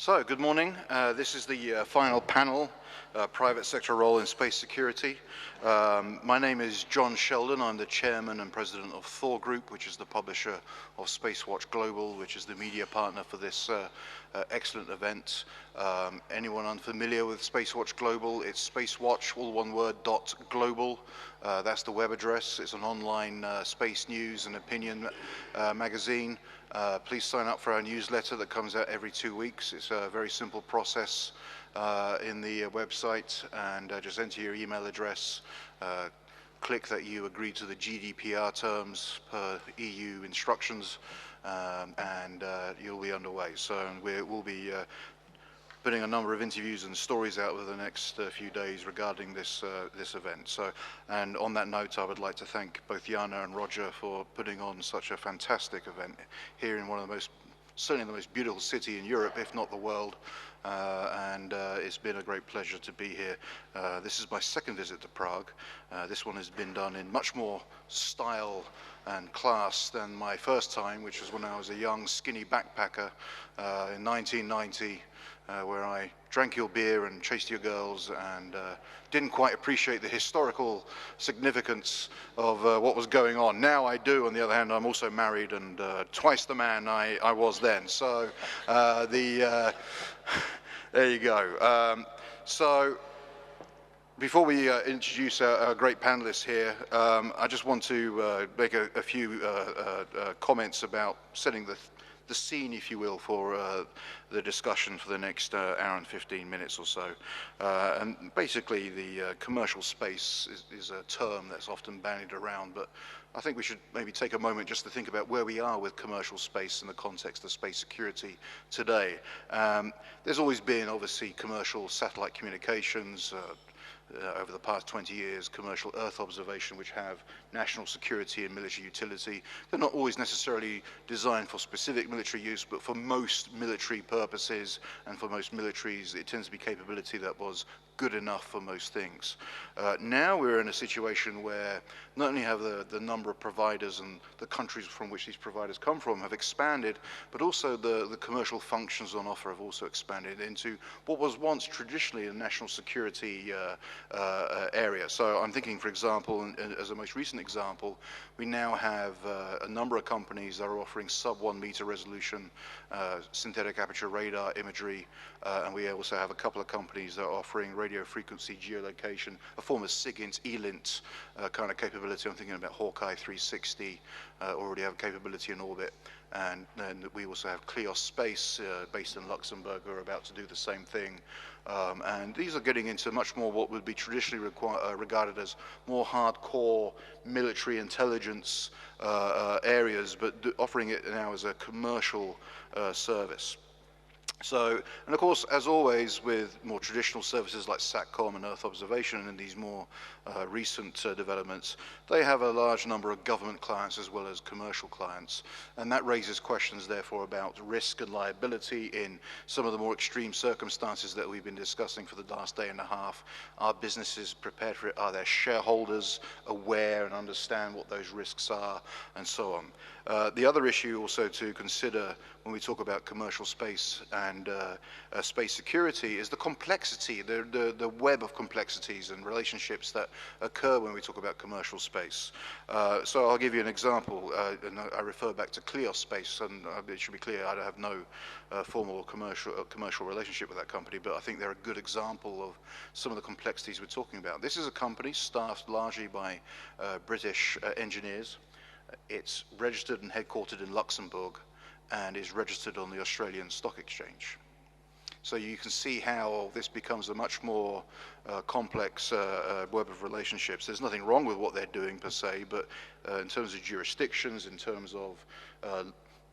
So, good morning. This is the final panel, Private Sector Role in Space Security. My name is John Sheldon. I'm the Chairman and President of ThorGroup, which is the publisher of Spacewatch Global, which is the media partner for this excellent event. Anyone unfamiliar with Spacewatch Global, it's Spacewatch, all one word, .global. That's the web address. It's an online space news and opinion magazine. Please sign up for our newsletter that comes out every 2 weeks. It's a very simple process in the website, and just enter your email address, click that you agree to the GDPR terms per EU instructions, and you'll be underway. So we'll be putting a number of interviews and stories out over the next few days regarding this event. So, and on that note, I would like to thank both Jana and Roger for putting on such a fantastic event here in one of the most, certainly the most beautiful city in Europe, if not the world. It's been a great pleasure to be here. This is my second visit to Prague. This one has been done in much more style and class than my first time, which was when I was a young, skinny backpacker in 1990. Where I drank your beer and chased your girls and didn't quite appreciate the historical significance of what was going on. Now I do. On the other hand, I'm also married and twice the man I was then. So there you go. So before we introduce our great panelists here, I just want to make a few comments about setting the scene, if you will, for the discussion for the next hour and 15 minutes or so. And basically, the commercial space is a term that's often bandied around, but I think we should maybe take a moment just to think about where we are with commercial space in the context of space security today. There's always been, obviously, commercial satellite communications, over the past 20 years, commercial Earth observation, which have national security and military utility. They're not always necessarily designed for specific military use, but for most military purposes and for most militaries, it tends to be capability that was good enough for most things. Now we're in a situation where not only have the number of providers and the countries from which these providers come from have expanded, but also the commercial functions on offer have also expanded into what was once traditionally a national security area. So I'm thinking, for example, as a most recent example, we now have a number of companies that are offering sub-1 meter resolution synthetic aperture radar imagery, and we also have a couple of companies that are offering radio frequency geolocation, a form of SIGINT, ELINT kind of capability. I'm thinking about Hawkeye 360, already have capability in orbit. And then we also have Kleos Space, based in Luxembourg, who are about to do the same thing. And these are getting into much more what would be traditionally regarded as more hardcore military intelligence areas, but offering it now as a commercial service. So, and of course, as always, with more traditional services like SATCOM and Earth observation and these more recent developments, they have a large number of government clients as well as commercial clients. And that raises questions, therefore, about risk and liability in some of the more extreme circumstances that we've been discussing for the last day and a half. Are businesses prepared for it? Are their shareholders aware and understand what those risks are, and so on? The other issue also to consider when we talk about commercial space and space security is the complexity, the web of complexities and relationships that occur when we talk about commercial space. So I'll give you an example, and I refer back to Kleos Space, and it should be clear I have no formal commercial relationship with that company, but I think they're a good example of some of the complexities we're talking about. This is a company staffed largely by British engineers. It's registered and headquartered in Luxembourg and is registered on the Australian Stock Exchange. So you can see how this becomes a much more complex web of relationships. There's nothing wrong with what they're doing per se, but in terms of jurisdictions, in terms of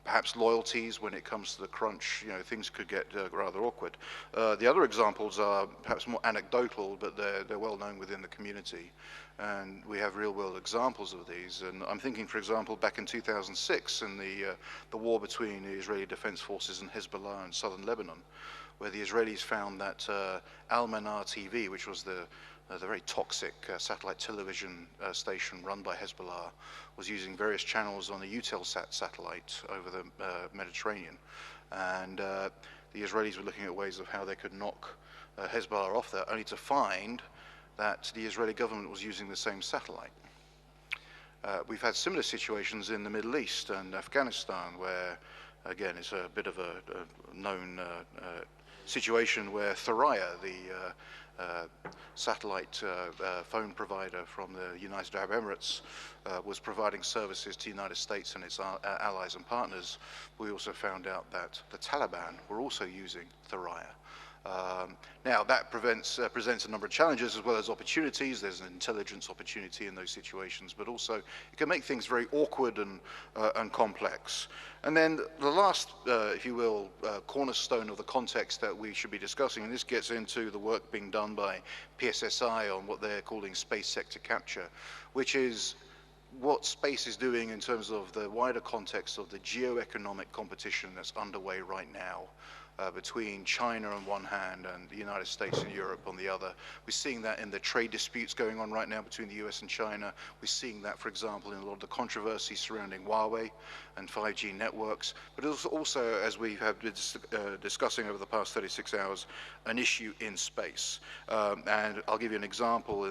perhaps loyalties when it comes to the crunch, you know, things could get rather awkward. The other examples are perhaps more anecdotal, but they're well known within the community. And we have real-world examples of these. And I'm thinking, for example, back in 2006 in the war between the Israeli Defense Forces and Hezbollah in southern Lebanon, where the Israelis found that Al-Manar TV, which was the very toxic satellite television station run by Hezbollah, was using various channels on a Eutelsat satellite over the Mediterranean. And the Israelis were looking at ways of how they could knock Hezbollah off there, only to find that the Israeli government was using the same satellite. We've had similar situations in the Middle East and Afghanistan, where, again, it's a bit of a known situation where Thoraya, the satellite phone provider from the United Arab Emirates, was providing services to the United States and its allies and partners. We also found out that the Taliban were also using Thoraya. Now, that presents a number of challenges as well as opportunities. There's an intelligence opportunity in those situations, but also it can make things very awkward and complex. And then the last, if you will, cornerstone of the context that we should be discussing, and this gets into the work being done by PSSI on what they're calling space sector capture, which is what space is doing in terms of the wider context of the geo-economic competition that's underway right now. Between China on one hand and the United States and Europe on the other. We're seeing that in the trade disputes going on right now between the US and China. We're seeing that, for example, in a lot of the controversy surrounding Huawei and 5G networks. But it's also, as we have been discussing over the past 36 hours, an issue in space. And I'll give you an example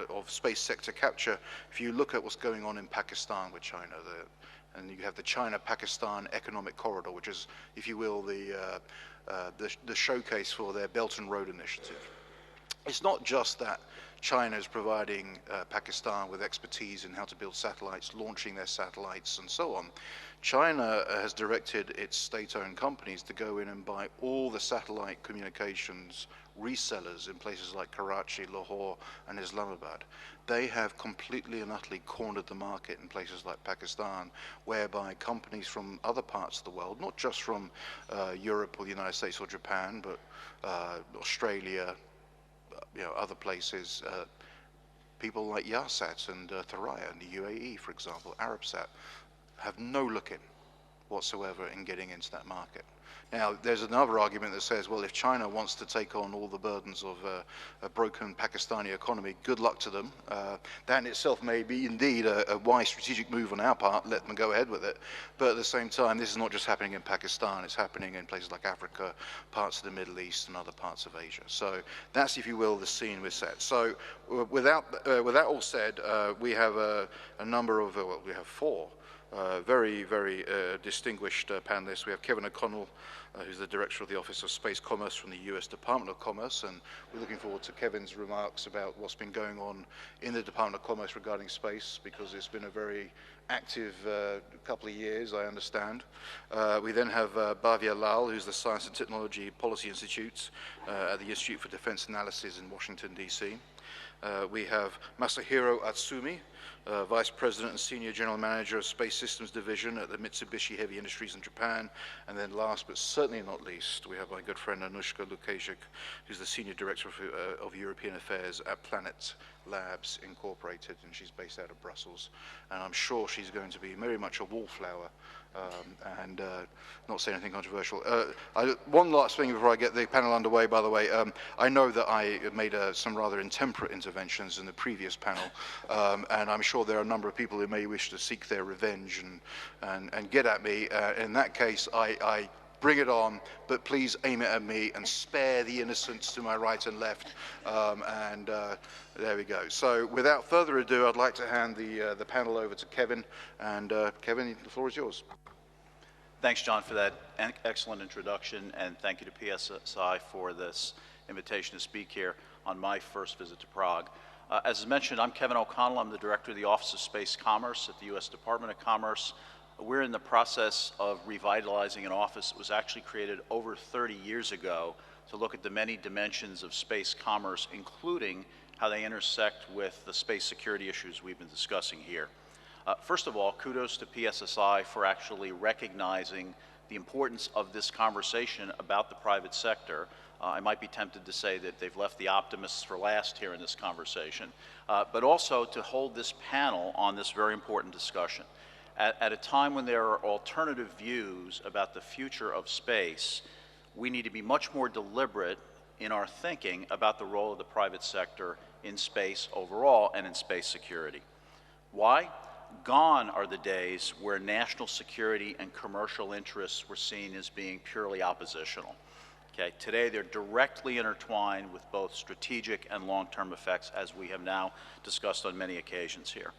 of space sector capture. If you look at what's going on in Pakistan with China, and you have the China-Pakistan Economic Corridor, which is, if you will, the showcase for their Belt and Road Initiative. It's not just that China is providing Pakistan with expertise in how to build satellites, launching their satellites, and so on. China has directed its state-owned companies to go in and buy all the satellite communications resellers in places like Karachi, Lahore, and Islamabad. They have completely and utterly cornered the market in places like Pakistan, whereby companies from other parts of the world, not just from Europe or the United States or Japan, but Australia, other places, people like Yahsat and Thoraya in the UAE, for example, Arabsat, have no look-in whatsoever in getting into that market. Now, there's another argument that says, well, if China wants to take on all the burdens of a broken Pakistani economy, good luck to them. That in itself may be indeed a wise strategic move on our part, let them go ahead with it. But at the same time, this is not just happening in Pakistan, it's happening in places like Africa, parts of the Middle East, and other parts of Asia. So that's, if you will, the scene we're set. So with that all said, we have a number of, well, we have four very, very distinguished panelists. We have Kevin O'Connell, who's the Director of the Office of Space Commerce from the US Department of Commerce, and we're looking forward to Kevin's remarks about what's been going on in the Department of Commerce regarding space, because it's been a very active couple of years, I understand. We then have Bhavya Lal, who's the Science and Technology Policy Institute at the Institute for Defense Analysis in Washington, D.C. We have Masahiro Atsumi, Vice President and Senior General Manager of Space Systems Division at the Mitsubishi Heavy Industries in Japan. And then last but certainly not least, we have my good friend Anushka Lukasic, who's the Senior Director of European Affairs at Planet Labs Incorporated, and she's based out of Brussels. And I'm sure she's going to be very much a wallflower and not say anything controversial. One last thing before I get the panel underway, by the way. I know that I made some rather intemperate interventions in the previous panel, and I'm sure there are a number of people who may wish to seek their revenge and get at me. In that case, I bring it on, but please aim it at me and spare the innocents to my right and left. There we go. So without further ado, I'd like to hand the panel over to Kevin. And Kevin, the floor is yours. Thanks, John, for that excellent introduction, and thank you to PSSI for this invitation to speak here on my first visit to Prague. As mentioned, I'm Kevin O'Connell. I'm the Director of the Office of Space Commerce at the U.S. Department of Commerce. We're in the process of revitalizing an office that was actually created over 30 years ago to look at the many dimensions of space commerce, including how they intersect with the space security issues we've been discussing here. First of all, kudos to PSSI for actually recognizing the importance of this conversation about the private sector. I might be tempted to say that they've left the optimists for last here in this conversation, but also to hold this panel on this very important discussion. At a time when there are alternative views about the future of space, we need to be much more deliberate in our thinking about the role of the private sector in space overall and in space security. Why? Gone are the days where national security and commercial interests were seen as being purely oppositional. Okay, today they're directly intertwined with both strategic and long-term effects, as we have now discussed on many occasions here.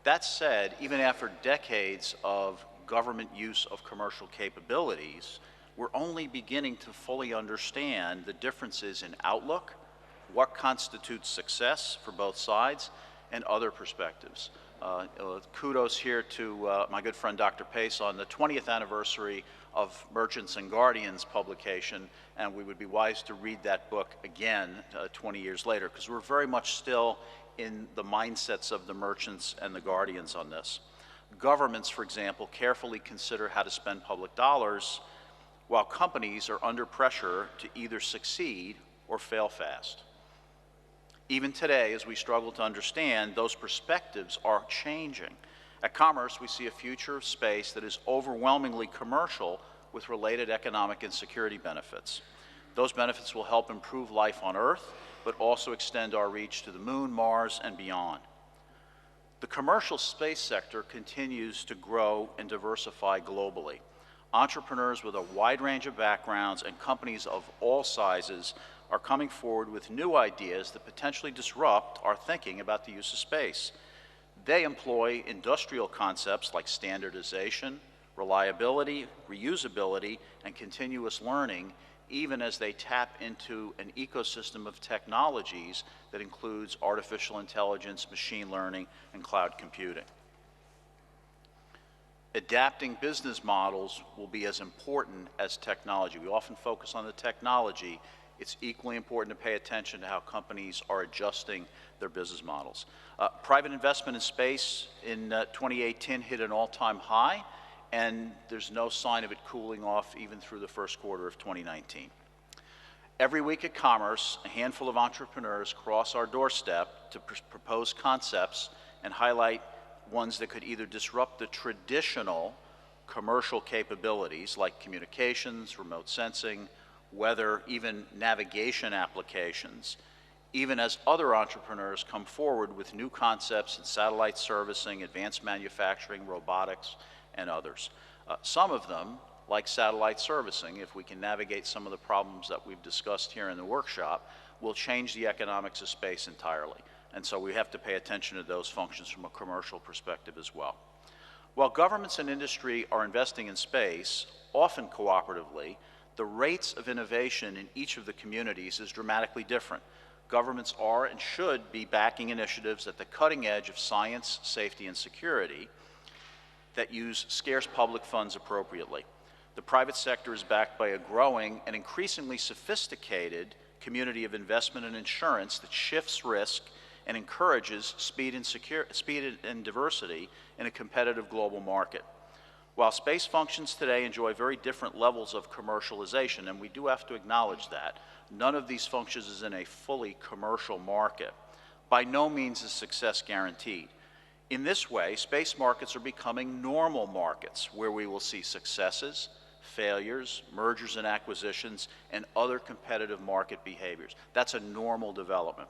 That said, even after decades of government use of commercial capabilities, we're only beginning to fully understand the differences in outlook, what constitutes success for both sides, and other perspectives. Kudos here to my good friend Dr. Pace on the 20th anniversary of Merchants and Guardians publication, and we would be wise to read that book again 20 years later, because we're very much still in the mindsets of the merchants and the guardians on this. Governments, for example, carefully consider how to spend public dollars, while companies are under pressure to either succeed or fail fast. Even today, as we struggle to understand, those perspectives are changing. At Commerce, we see a future of space that is overwhelmingly commercial with related economic and security benefits. Those benefits will help improve life on Earth, but also extend our reach to the Moon, Mars, and beyond. The commercial space sector continues to grow and diversify globally. Entrepreneurs with a wide range of backgrounds and companies of all sizes are coming forward with new ideas that potentially disrupt our thinking about the use of space. They employ industrial concepts like standardization, reliability, reusability, and continuous learning, even as they tap into an ecosystem of technologies that includes artificial intelligence, machine learning, and cloud computing. Adapting business models will be as important as technology. We often focus on the technology. It's equally important to pay attention to how companies are adjusting their business models. Private investment in space in 2018 hit an all-time high, and there's no sign of it cooling off even through the first quarter of 2019. Every week at Commerce, a handful of entrepreneurs cross our doorstep to propose concepts and highlight ones that could either disrupt the traditional commercial capabilities like communications, remote sensing, weather, even navigation applications, even as other entrepreneurs come forward with new concepts in satellite servicing, advanced manufacturing, robotics, and others. Some of them, like satellite servicing, if we can navigate some of the problems that we've discussed here in the workshop, will change the economics of space entirely. And so we have to pay attention to those functions from a commercial perspective as well. While governments and industry are investing in space, often cooperatively, the rates of innovation in each of the communities is dramatically different. Governments are and should be backing initiatives at the cutting edge of science, safety, and security that use scarce public funds appropriately. The private sector is backed by a growing and increasingly sophisticated community of investment and insurance that shifts risk and encourages speed and diversity in a competitive global market. While space functions today enjoy very different levels of commercialization, and we do have to acknowledge that, none of these functions is in a fully commercial market. By no means is success guaranteed. In this way, space markets are becoming normal markets where we will see successes, failures, mergers and acquisitions, and other competitive market behaviors. That's a normal development.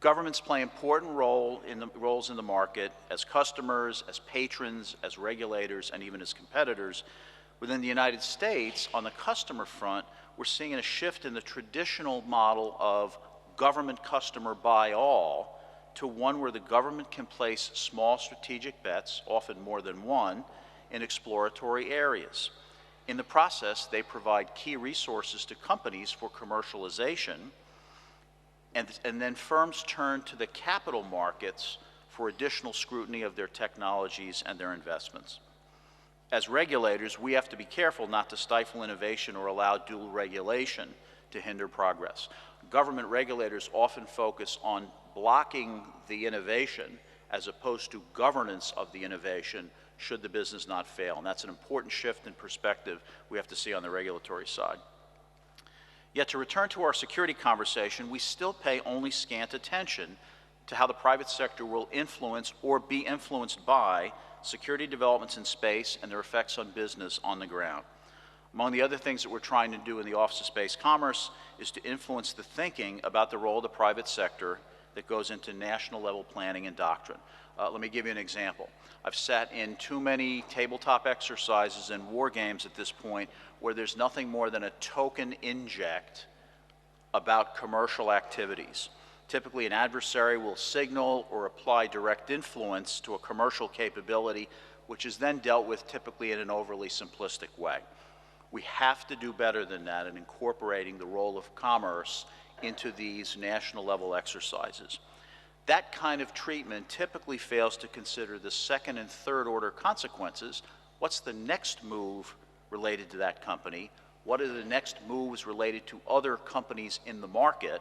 Governments play important roles in the market as customers, as patrons, as regulators, and even as competitors. Within the United States, on the customer front, we're seeing a shift in the traditional model of government customer buy all to one where the government can place small strategic bets, often more than one, in exploratory areas. In the process, they provide key resources to companies for commercialization, and then firms turn to the capital markets for additional scrutiny of their technologies and their investments. As regulators, we have to be careful not to stifle innovation or allow dual regulation to hinder progress. Government regulators often focus on blocking the innovation as opposed to governance of the innovation should the business not fail. And that's an important shift in perspective we have to see on the regulatory side. Yet to return to our security conversation, we still pay only scant attention to how the private sector will influence or be influenced by security developments in space and their effects on business on the ground. Among the other things that we're trying to do in the Office of Space Commerce is to influence the thinking about the role of the private sector that goes into national level planning and doctrine. Let me give you an example. I've sat in too many tabletop exercises and war games at this point where there's nothing more than a token inject about commercial activities. Typically, an adversary will signal or apply direct influence to a commercial capability, which is then dealt with typically in an overly simplistic way. We have to do better than that in incorporating the role of commerce into these national level exercises. That kind of treatment typically fails to consider the second and third order consequences. What's the next move related to that company? What are the next moves related to other companies in the market?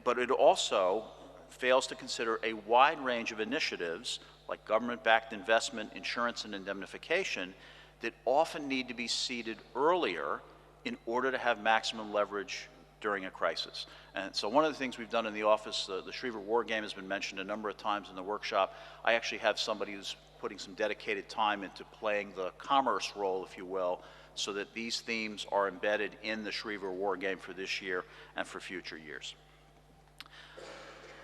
But it also fails to consider a wide range of initiatives like government-backed investment, insurance, and indemnification that often need to be seeded earlier in order to have maximum leverage during a crisis. And so one of the things we've done in the office, the Schriever War Game has been mentioned a number of times in the workshop. I actually have somebody who's putting some dedicated time into playing the commerce role, if you will, so that these themes are embedded in the Schriever War Game for this year and for future years.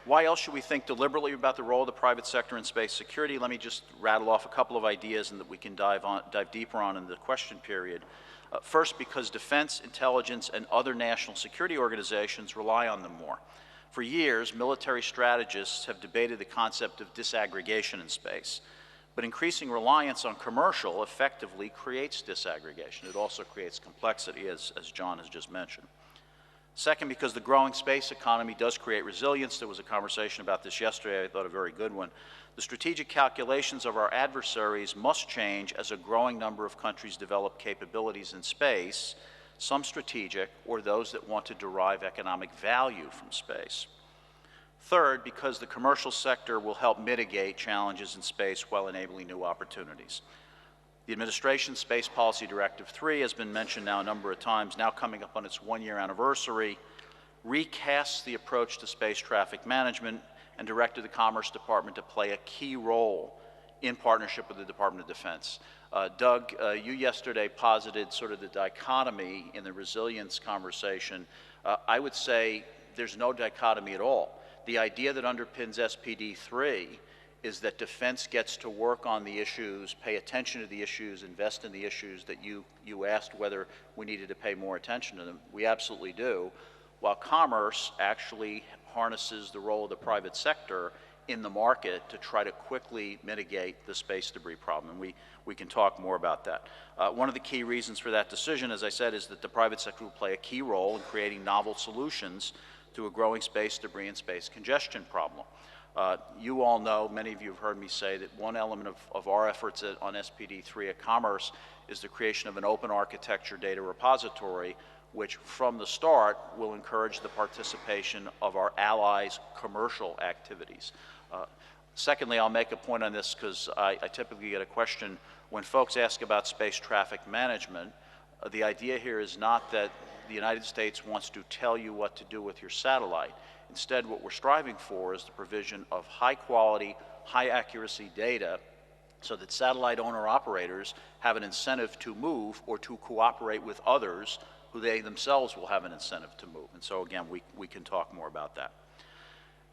Why else should we think deliberately about the role of the private sector in space security? Let me just rattle off a couple of ideas and that we can dive deeper on in the question period. First, because defense, intelligence, and other national security organizations rely on them more. For years, military strategists have debated the concept of disaggregation in space, but increasing reliance on commercial effectively creates disaggregation. It also creates complexity, as John has just mentioned. Second, because the growing space economy does create resilience. There was a conversation about this yesterday, I thought a very good one. The strategic calculations of our adversaries must change as a growing number of countries develop capabilities in space, some strategic or those that want to derive economic value from space. Third, because the commercial sector will help mitigate challenges in space while enabling new opportunities. The administration's Space Policy Directive 3 has been mentioned now a number of times, now coming up on its one-year anniversary, recasts the approach to space traffic management and directed the Commerce Department to play a key role in partnership with the Department of Defense. Doug, you yesterday posited sort of the dichotomy in the resilience conversation. I would say there's no dichotomy at all. The idea that underpins SPD 3 is that defense gets to work on the issues, pay attention to the issues, invest in the issues that you asked whether we needed to pay more attention to them. We absolutely do, while commerce actually harnesses the role of the private sector in the market to try to quickly mitigate the space debris problem. And we can talk more about that. One of the key reasons for that decision, as I said, is that the private sector will play a key role in creating novel solutions to a growing space debris and space congestion problem. You all know, many of you have heard me say that one element of our efforts on SPD 3 at Commerce is the creation of an open architecture data repository, which from the start will encourage the participation of our allies' commercial activities. Secondly, I'll make a point on this because I typically get a question when folks ask about space traffic management. The idea here is not that the United States wants to tell you what to do with your satellite. Instead, what we're striving for is the provision of high quality, high accuracy data so that satellite owner-operators have an incentive to move or to cooperate with others who they themselves will have an incentive to move. And so again, we can talk more about that.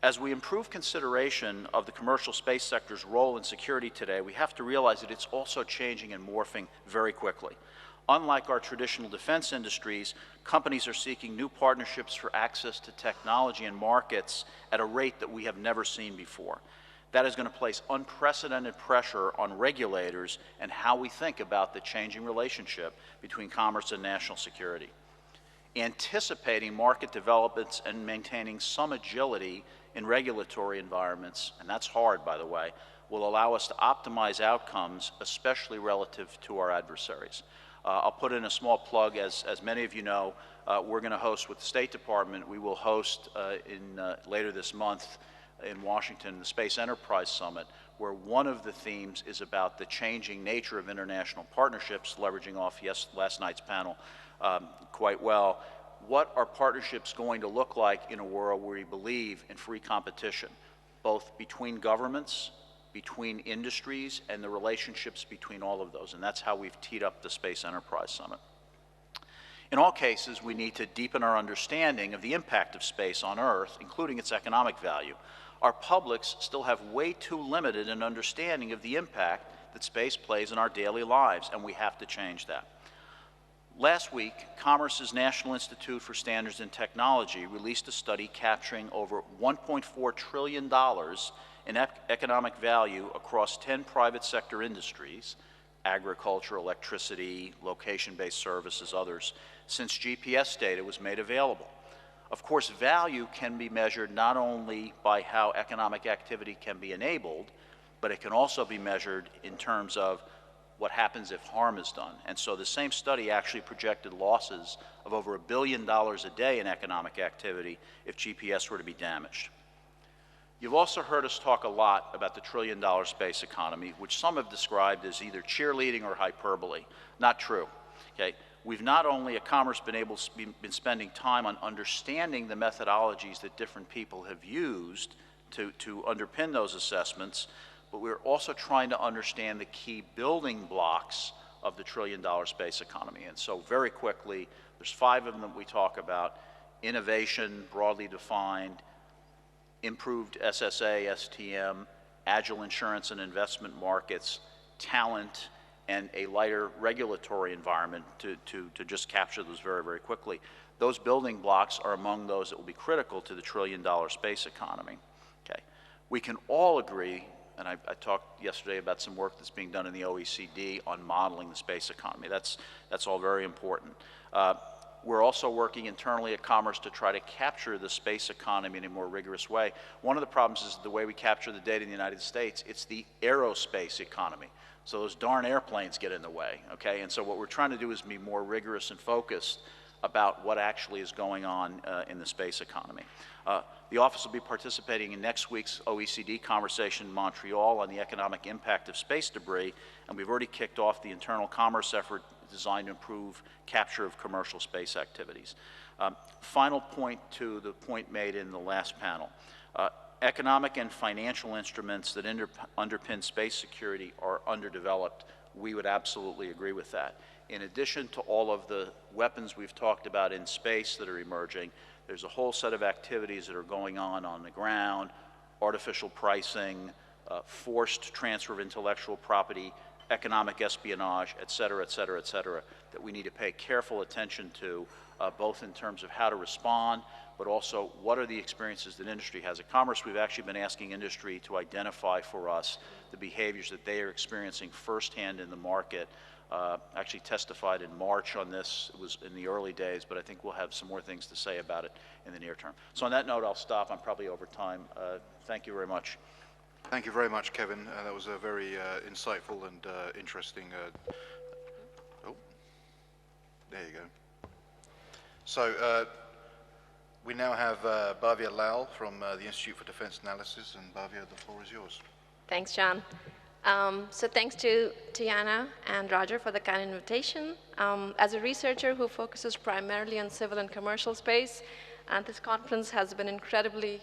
As we improve consideration of the commercial space sector's role in security today, we have to realize that it's also changing and morphing very quickly. Unlike our traditional defense industries, companies are seeking new partnerships for access to technology and markets at a rate that we have never seen before. That is going to place unprecedented pressure on regulators and how we think about the changing relationship between commerce and national security. Anticipating market developments and maintaining some agility in regulatory environments, and that's hard, by the way, will allow us to optimize outcomes, especially relative to our adversaries. I'll put in a small plug. As many of you know, we're going to host with the State Department. We will host later this month in Washington the Space Enterprise Summit, where one of the themes is about the changing nature of international partnerships, leveraging off last night's panel quite well. What are partnerships going to look like in a world where we believe in free competition, both between governments, between industries, and the relationships between all of those? And that's how we've teed up the Space Enterprise Summit. In all cases, we need to deepen our understanding of the impact of space on Earth, including its economic value. Our publics still have way too limited an understanding of the impact that space plays in our daily lives, and we have to change that. Last week, Commerce's National Institute for Standards and Technology released a study capturing over $1.4 trillion in economic value across 10 private sector industries, agriculture, electricity, location-based services, others, since GPS data was made available. Of course, value can be measured not only by how economic activity can be enabled, but it can also be measured in terms of what happens if harm is done. And so the same study actually projected losses of over $1 billion a day in economic activity if GPS were to be damaged. You've also heard us talk a lot about the trillion-dollar space economy, which some have described as either cheerleading or hyperbole. Not true. Okay? We've not only at Commerce been spending time on understanding the methodologies that different people have used to underpin those assessments, but we're also trying to understand the key building blocks of the trillion-dollar space economy. And so very quickly, there's 5 of them that we talk about: innovation, broadly defined, improved SSA, STM, agile insurance and investment markets, talent, and a lighter regulatory environment to just capture those very, very quickly. Those building blocks are among those that will be critical to the trillion-dollar space economy. Okay. We can all agree, and I talked yesterday about some work that's being done in the OECD on modeling the space economy. That's all very important. We're also working internally at Commerce to try to capture the space economy in a more rigorous way. One of the problems is the way we capture the data in the United States. It's the aerospace economy. So those darn airplanes get in the way, okay? And so what we're trying to do is be more rigorous and focused about what actually is going on in the space economy. The office will be participating in next week's OECD conversation in Montreal on the economic impact of space debris, and we've already kicked off the internal commerce effort designed to improve capture of commercial space activities. Final point to the point made in the last panel. Economic and financial instruments that underpin space security are underdeveloped. We would absolutely agree with that. In addition to all of the weapons we've talked about in space that are emerging, there's a whole set of activities that are going on the ground: artificial pricing, forced transfer of intellectual property, economic espionage, et cetera, et cetera, et cetera, that we need to pay careful attention to, both in terms of how to respond, but also what are the experiences that industry has. At Commerce, we've actually been asking industry to identify for us the behaviors that they are experiencing firsthand in the market. Actually testified in March on this. It was in the early days, but I think we'll have some more things to say about it in the near term. So on that note, I'll stop. I'm probably over time. Thank you very much. Thank you very much, Kevin. That was a very insightful and interesting. Oh, there you go. So we now have Bhavya Lal from the Institute for Defense Analysis, and Bhavya, the floor is yours. Thanks, John. So thanks to Tiana and Roger for the kind invitation. As a researcher who focuses primarily on civil and commercial space, this conference has been incredibly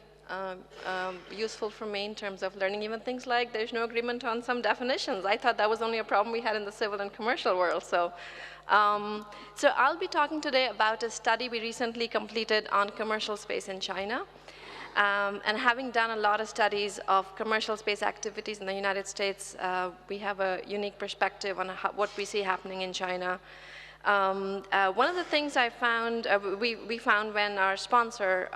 useful for me in terms of learning even things like there's no agreement on some definitions. I thought that was only a problem we had in the civil and commercial world. So I'll be talking today about a study we recently completed on commercial space in China. And having done a lot of studies of commercial space activities in the United States, we have a unique perspective on what we see happening in China. One of the things I found, we found when our sponsor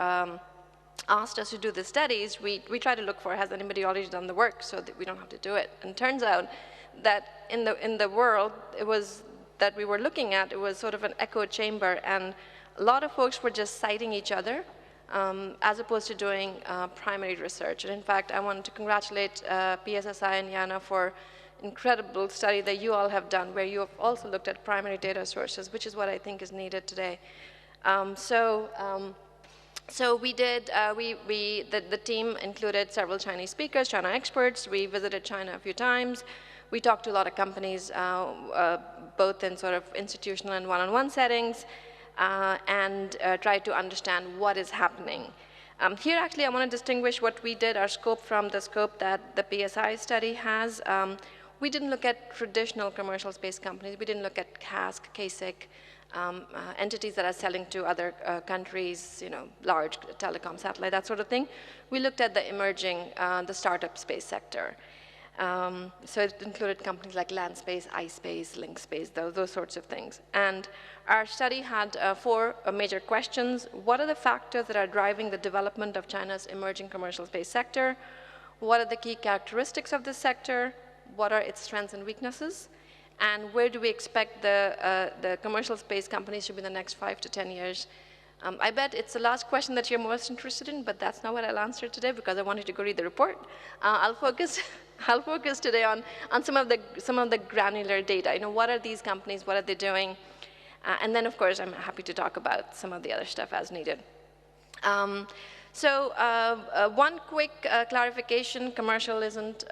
asked us to do the studies, we try to look for, has anybody already done the work so that we don't have to do it? And it turns out that in the world, it was that we were looking at, it was sort of an echo chamber, and a lot of folks were just citing each other, as opposed to doing primary research. And in fact, I wanted to congratulate PSSI and Yana for incredible study that you all have done, where you have also looked at primary data sources, which is what I think is needed today. So we did, the team included several Chinese speakers, China experts. We visited China a few times. We talked to a lot of companies, both in sort of institutional and one-on-one settings, and try to understand what is happening. Here, actually, I want to distinguish what we did, our scope, from the scope that the PSI study has. we didn't look at traditional commercial space companies. We didn't look at CASC, CASIC, entities that are selling to other countries, large telecom, satellite, that sort of thing. We looked at the emerging, the startup space sector. So it included companies like Landspace, iSpace, LinkSpace, those sorts of things. And our study had 4 major questions. What are the factors that are driving the development of China's emerging commercial space sector? What are the key characteristics of this sector? What are its strengths and weaknesses? And where do we expect the commercial space companies to be in the next 5 to 10 years? I bet it's the last question that you're most interested in, but that's not what I'll answer today because I wanted to go read the report. I'll focus today on some of the granular data. What are these companies? What are they doing? And then, of course, I'm happy to talk about some of the other stuff as needed. One quick clarification: commercial isn't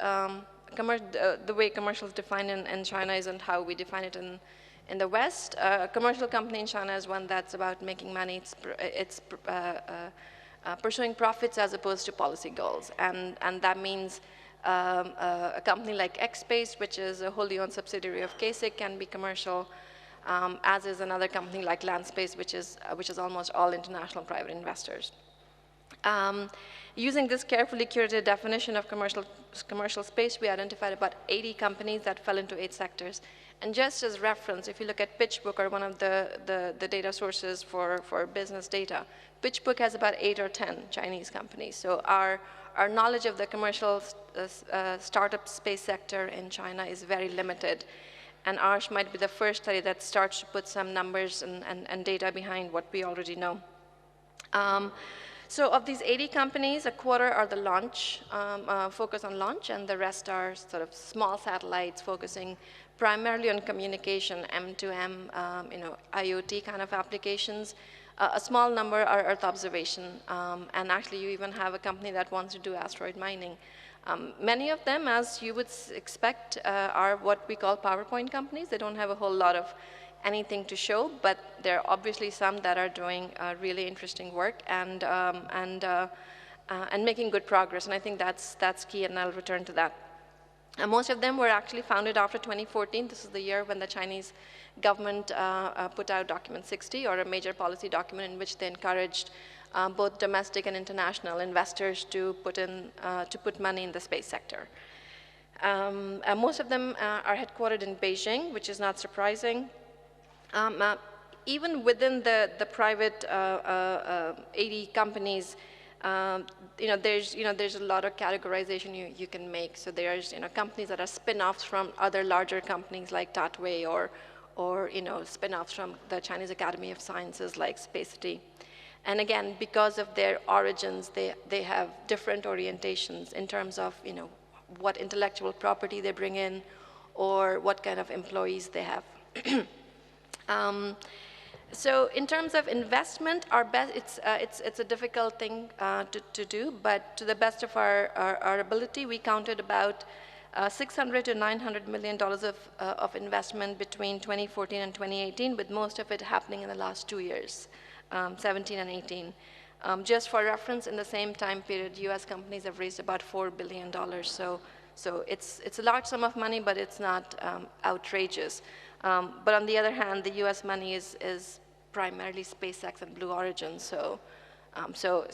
the way commercial is defined in China isn't how we define it in the West. A commercial company in China is one that's about making money. It's pursuing profits as opposed to policy goals. And that means a company like Xspace, which is a wholly owned subsidiary of CASIC, can be commercial, as is another company like Landspace, which is almost all international private investors. Using this carefully curated definition of commercial space, we identified about 80 companies that fell into 8 sectors. And just as reference, if you look at PitchBook, or one of the data sources for business data, PitchBook has about 8 or 10 Chinese companies. So our knowledge of the commercial startup space sector in China is very limited. And ours might be the first study that starts to put some numbers and data behind what we already know. So of these 80 companies, a quarter are the launch, focus on launch, and the rest are sort of small satellites focusing primarily on communication, M2M, IoT kind of applications. A small number are Earth observation, and actually you even have a company that wants to do asteroid mining. Many of them, as you would expect, are what we call PowerPoint companies. They don't have a whole lot of anything to show, but there are obviously some that are doing really interesting work and making good progress. And I think that's key, and I'll return to that. And most of them were actually founded after 2014. This is the year when the Chinese government put out Document 60, or a major policy document in which they encouraged both domestic and international investors to put money in the space sector. Most of them are headquartered in Beijing, which is not surprising. Even within the private 80 companies, there's a lot of categorization you can make. So there's companies that are spin-offs from other larger companies like Tatway, or spin-offs from the Chinese Academy of Sciences like Spacety. And again, because of their origins, they have different orientations in terms of what intellectual property they bring in, or what kind of employees they have. So in terms of investment, it's a difficult thing to do, but to the best of our ability, we counted about $600 to $900 million of investment between 2014 and 2018, with most of it happening in the last 2 years, 17 and 18. Just for reference, in the same time period, US companies have raised about $4 billion. So it's a large sum of money, but it's not outrageous. But on the other hand, the US money is primarily SpaceX and Blue Origin, so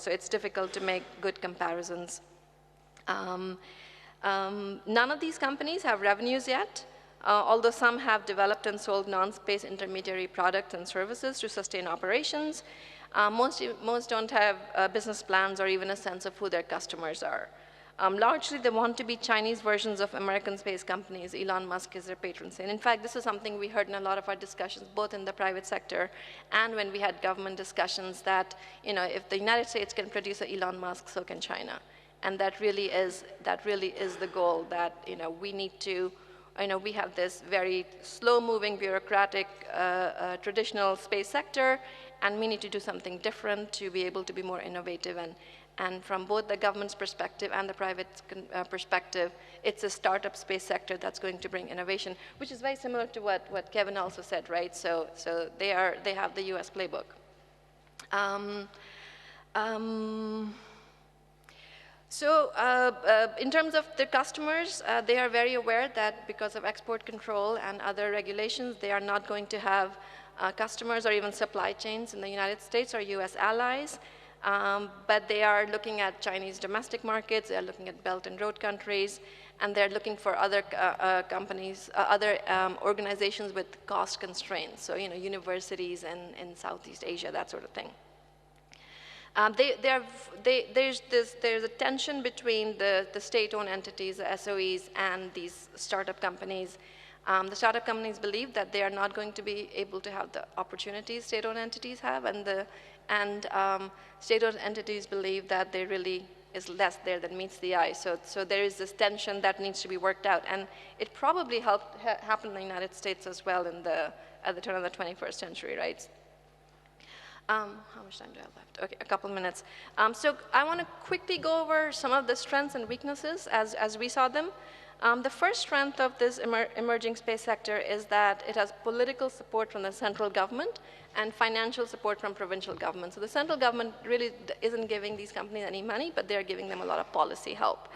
it's difficult to make good comparisons. None of these companies have revenues yet, although some have developed and sold non-space intermediary products and services to sustain operations. Most don't have business plans or even a sense of who their customers are. Largely, they want to be Chinese versions of American space companies. Elon Musk is their patron saint. In fact, this is something we heard in a lot of our discussions, both in the private sector and when we had government discussions, that if the United States can produce an Elon Musk, so can China. And that really is the goal, that we need to, we have this very slow-moving, bureaucratic, traditional space sector, and we need to do something different to be able to be more innovative. And from both the government's perspective and the private perspective, it's a startup space sector that's going to bring innovation, which is very similar to what Kevin also said, right? So they have the US playbook. So in terms of the customers, they are very aware that because of export control and other regulations, they are not going to have customers or even supply chains in the United States or US allies. But they are looking at Chinese domestic markets, they are looking at Belt and Road countries, and they're looking for other companies, other organizations with cost constraints, so universities in Southeast Asia, that sort of thing. There's a tension between the state-owned entities, the SOEs, and these startup companies. The startup companies believe that they are not going to be able to have the opportunities state-owned entities have, and state-owned entities believe that there really is less there than meets the eye. So there is this tension that needs to be worked out, and it probably happened in the United States as well at the turn of the 21st century, right? How much time do I have left? Okay, a couple minutes. So I want to quickly go over some of the strengths and weaknesses as we saw them. The first strength of this emerging space sector is that it has political support from the central government and financial support from provincial government. So the central government really isn't giving these companies any money, but they're giving them a lot of policy help.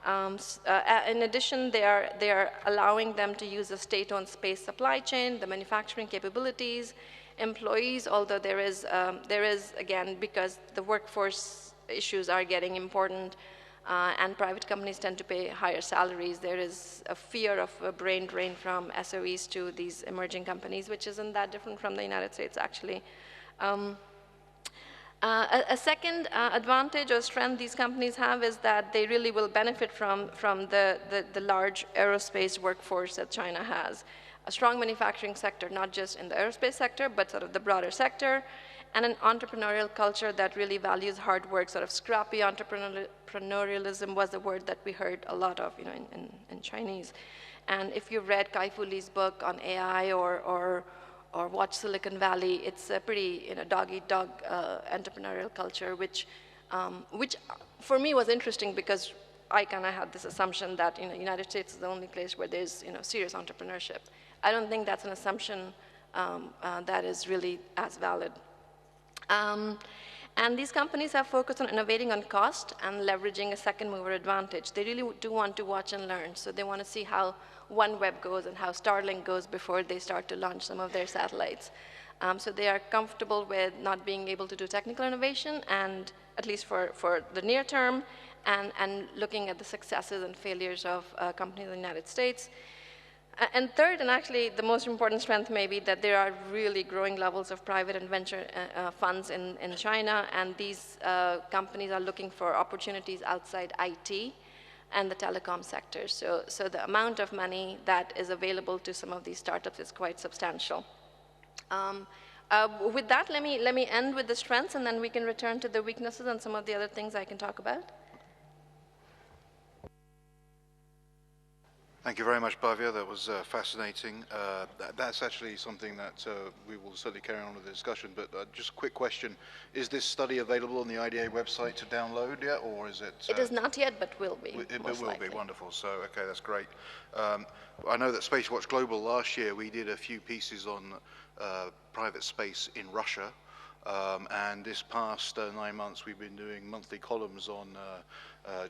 In addition, they are allowing them to use the state-owned space supply chain, the manufacturing capabilities, employees, although there is, again, because the workforce issues are getting important and private companies tend to pay higher salaries, there is a fear of a brain drain from SOEs to these emerging companies, which isn't that different from the United States, actually. A second advantage or strength these companies have is that they really will benefit from the large aerospace workforce that China has. A strong manufacturing sector, not just in the aerospace sector, but sort of the broader sector, and an entrepreneurial culture that really values hard work, sort of scrappy entrepreneurialism was a word that we heard a lot of in Chinese. And if you've read Kai-Fu Lee's book on AI or watch Silicon Valley, it's a pretty dog-eat-dog entrepreneurial culture, which for me was interesting because I kind of had this assumption that United States is the only place where there's serious entrepreneurship. I don't think that's an assumption that is really as valid. And these companies have focused on innovating on cost and leveraging a second mover advantage. They really do want to watch and learn. So they want to see how OneWeb goes and how Starlink goes before they start to launch some of their satellites. So they are comfortable with not being able to do technical innovation, and at least for the near term, and looking at the successes and failures of companies in the United States. And third, and actually the most important strength may be that there are really growing levels of private and venture funds in China, and these companies are looking for opportunities outside IT and the telecom sector. So the amount of money that is available to some of these startups is quite substantial. With that, let me end with the strengths, and then we can return to the weaknesses and some of the other things I can talk about. Thank you very much, Bhavya. That was fascinating. That's actually something that we will certainly carry on with the discussion, but just a quick question. Is this study available on the IDA website to download yet, or is it? It is not yet, but will be. It will be, wonderful. So, okay, that's great. I know that Space Watch Global last year, we did a few pieces on private space in Russia. And this past 9 months, we've been doing monthly columns on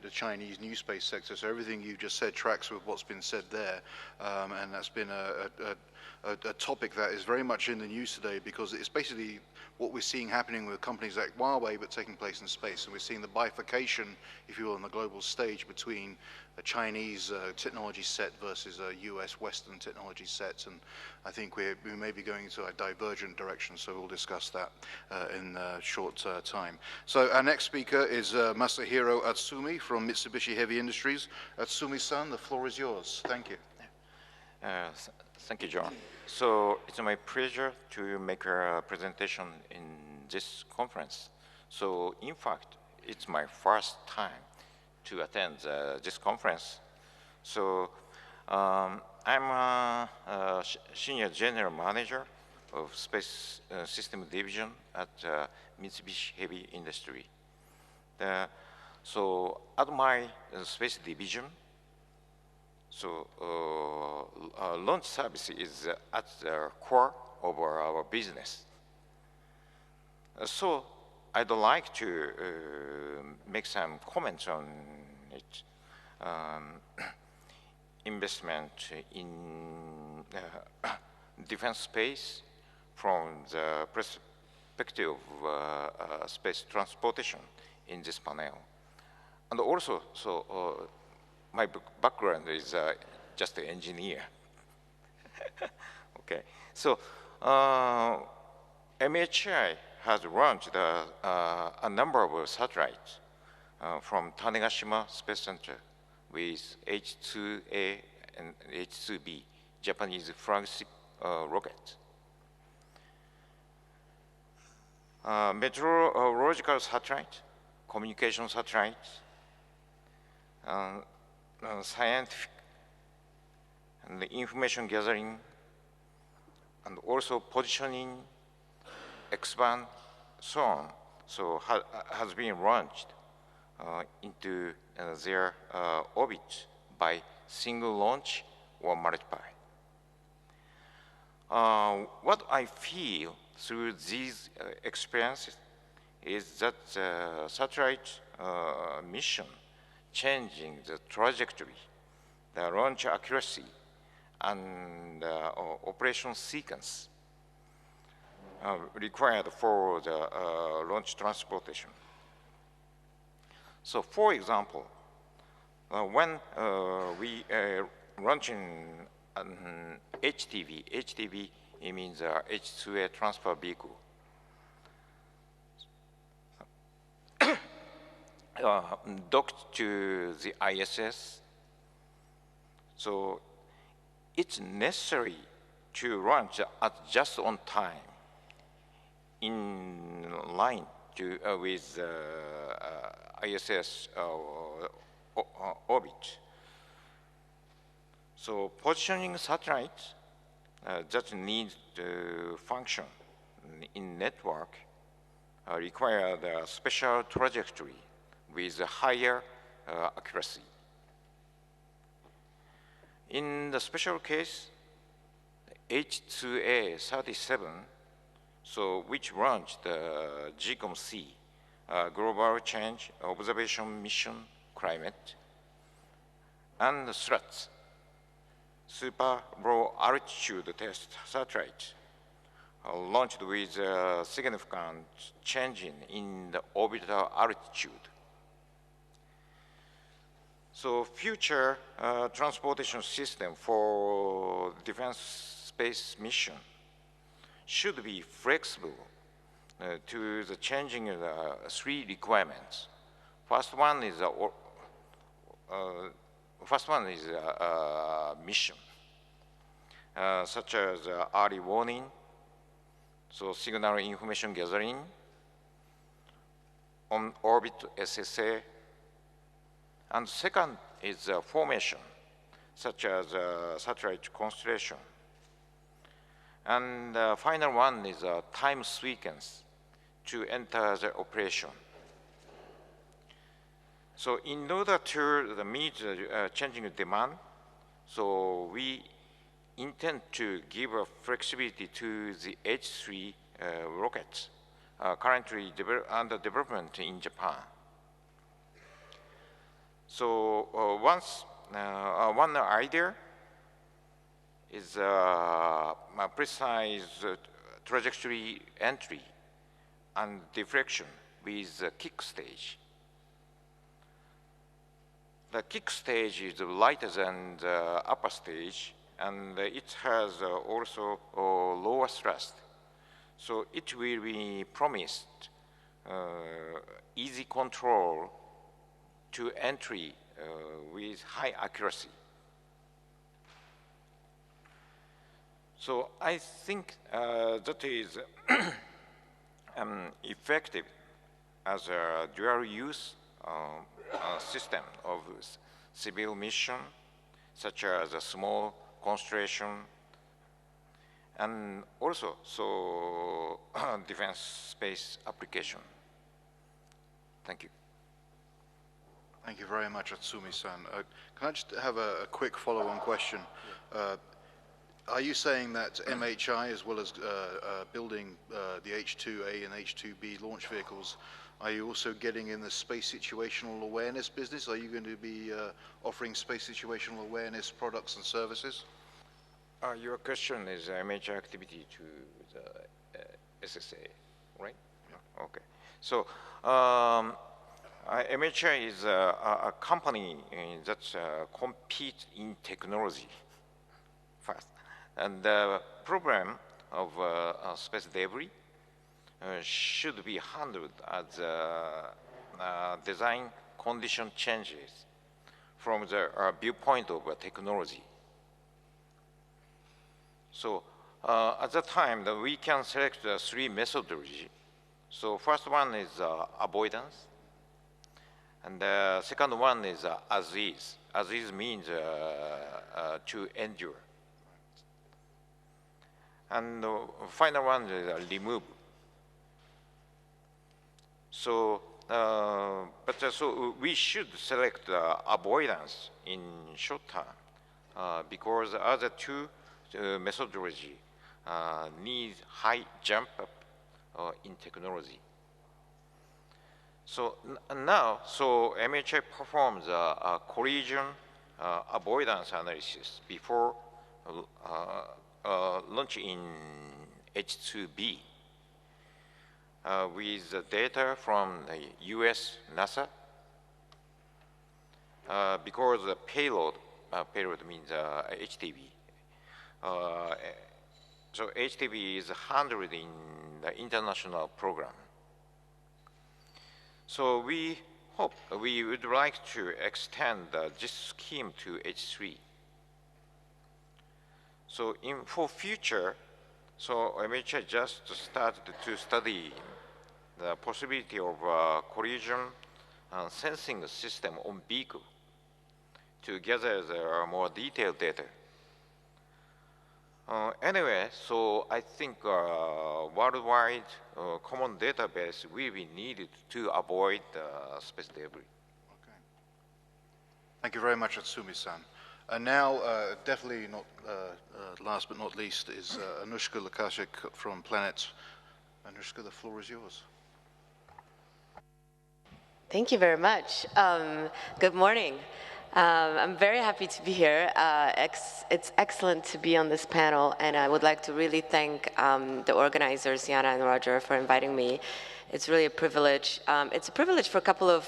the Chinese new space sector. So everything you just said tracks with what's been said there. And that's been a topic that is very much in the news today, because it's basically what we're seeing happening with companies like Huawei, but taking place in space. And we're seeing the bifurcation, if you will, on the global stage between a Chinese technology set versus a US Western technology set. And I think we may be going into a divergent direction, so we'll discuss that in a short time. So our next speaker is Masahiro Atsumi from Mitsubishi Heavy Industries. Atsumi-san, the floor is yours. Thank you. Thank you, John. So it's my pleasure to make a presentation in this conference. So in fact, it's my first time to attend this conference. So I'm a senior general manager of Space System Division at Mitsubishi Heavy Industry. So at my space division, so launch service is at the core of our business. So I'd like to make some comments on it. Investment in defense space from the perspective of space transportation in this panel. And also, so my background is just an engineer. Okay, so MHI has launched a number of satellites from Tanegashima Space Center with H2A and H2B, Japanese flagship rockets. Meteorological satellite, communication satellites, scientific and information gathering, and also positioning, expand, so on. So has been launched into their orbit by single launch or multiply. What I feel through these experiences is that the satellite mission changing the trajectory, the launch accuracy, and operation sequence required for the launch transportation. So for example, when we launching an HTV it means H2A transfer vehicle. Docked to the ISS, so it's necessary to launch at just on time in line to, with ISS orbit. So positioning satellites that need to function in network require the special trajectory with a higher accuracy. In the special case, H2A37, so which launched the GCOM-C, Global Change Observation Mission Climate, and the SLUTS, Super Low Altitude Test Satellite, launched with a significant change in the orbital altitude. So future transportation system for defense space mission should be flexible to the changing three requirements. First one is mission, such as early warning, so signal information gathering, on orbit SSA, and second is formation, such as satellite constellation. And the final one is a time sequence to enter the operation. So in order to meet the changing demand, so we intend to give a flexibility to the H3 rockets currently under development in Japan. So one idea is a precise trajectory entry and deflection with the kick stage. The kick stage is lighter than the upper stage, and it has also lower thrust. So it will be promised easy control to entry with high accuracy. So I think that is effective as a dual use system of civil mission, such as a small constellation, and also so defense space application. Thank you. Thank you very much, Atsumi-san. Can I just have a quick follow-on question? Are you saying that MHI, as well as building the H-2A and H-2B launch vehicles, are you also getting in the space situational awareness business? Are you going to be offering space situational awareness products and services? Your question is MHI activity to the SSA, right? Yeah. Okay. So MHI is a company that competes in technology first. And the problem of space debris should be handled as design condition changes from the viewpoint of technology. So at that time, we can select three methodology. So first one is avoidance. And the second one is as is. As is means to endure. And the final one is remove. So, so we should select avoidance in short term because the other two methodology need high jump up in technology. So now, so MHI performs a collision avoidance analysis before launch in H-2B with data from the US NASA because the payload means HTB. So HTB is handled in the international program. So we hope, we would like to extend this scheme to H3. So for future, so MHI just started to study the possibility of collision and sensing system on vehicle to gather the more detailed data. Anyway, so I think worldwide common database will be needed to avoid space debris. Okay. Thank you very much, Atsumi-san. And now, definitely not last but not least, is Anushka Lukashik from Planet. Anushka, the floor is yours. Thank you very much. Good morning. I'm very happy to be here. It's excellent to be on this panel, and I would like to really thank the organizers, Yana and Roger, for inviting me. It's really a privilege. It's a privilege for a couple of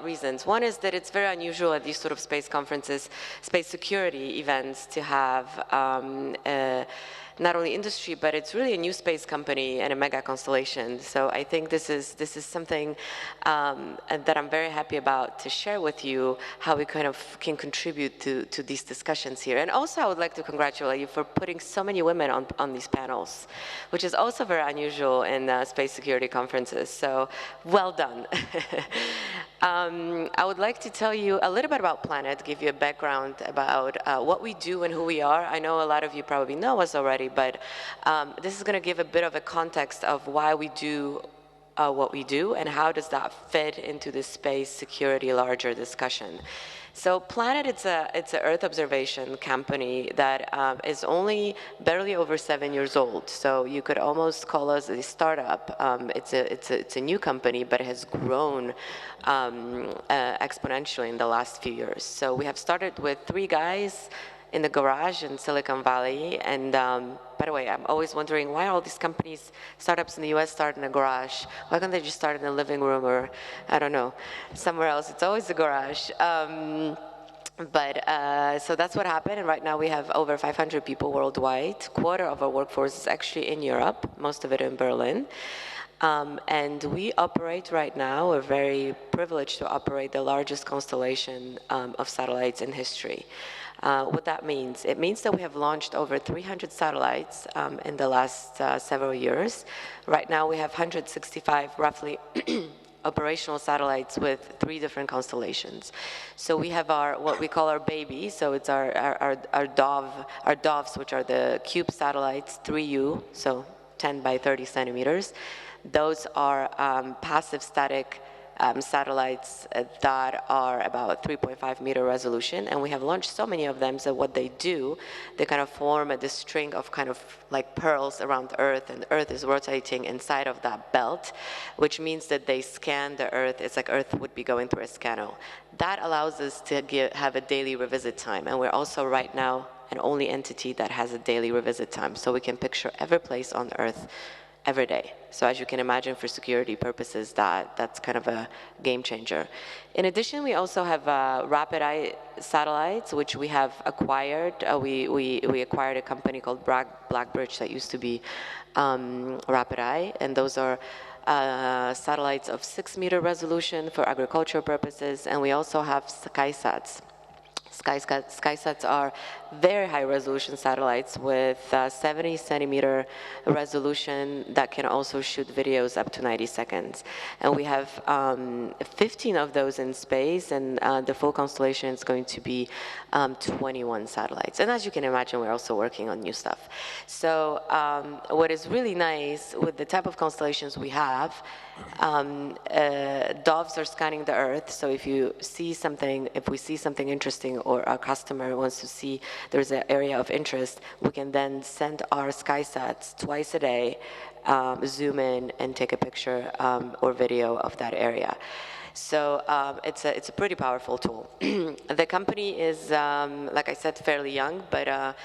reasons. One is that it's very unusual at these sort of space conferences, space security events, to have not only industry, but it's really a new space company and a mega constellation. So I think this is something that I'm very happy about to share with you, how we kind of can contribute to these discussions here. And also I would like to congratulate you for putting so many women on these panels, which is also very unusual in space security conferences. So well done. I would like to tell you a little bit about Planet, give you a background about what we do and who we are. I know a lot of you probably know us already, but this is going to give a bit of a context of why we do what we do and how does that fit into the space security larger discussion. So Planet, it's an Earth observation company that is only barely over 7 years old. So you could almost call us a startup. It's a new company, but it has grown exponentially in the last few years. So we have started with 3 guys in the garage in Silicon Valley. And by the way, I'm always wondering why all these companies, startups in the US start in a garage. Why can't they just start in a living room or, I don't know, somewhere else? It's always the garage. So that's what happened. And right now we have over 500 people worldwide. Quarter of our workforce is actually in Europe, most of it in Berlin. And we operate right now, we're very privileged to operate the largest constellation of satellites in history. What that means? It means that we have launched over 300 satellites in the last several years. Right now we have 165 roughly operational satellites with 3 different constellations. So we have what we call our baby. So it's our doves, which are the cube satellites, 3U, so 10 by 30 centimeters. Those are passive static satellites that are about 3.5 meter resolution, and we have launched so many of them. So what they do, they kind of form this string of kind of like pearls around Earth, and Earth is rotating inside of that belt, which means that they scan the Earth. It's like Earth would be going through a scanner. That allows us to have a daily revisit time, and we're also right now an only entity that has a daily revisit time, so we can picture every place on Earth every day. So as you can imagine, for security purposes, that's kind of a game changer. In addition, we also have rapid eye satellites, which we have acquired. We acquired a company called Blackbridge that used to be rapid eye, and those are satellites of 6 meter resolution for agricultural purposes, and we also have SkySats. SkySats are very high resolution satellites with 70 centimeter resolution that can also shoot videos up to 90 seconds. And we have 15 of those in space, and the full constellation is going to be 21 satellites. And as you can imagine, we're also working on new stuff. So what is really nice with the type of constellations we have, doves are scanning the Earth, so if we see something interesting, or our customer wants to see there's an area of interest, we can then send our SkySats twice a day, zoom in and take a picture or video of that area. So it's a pretty powerful tool. The company is, like I said, fairly young, but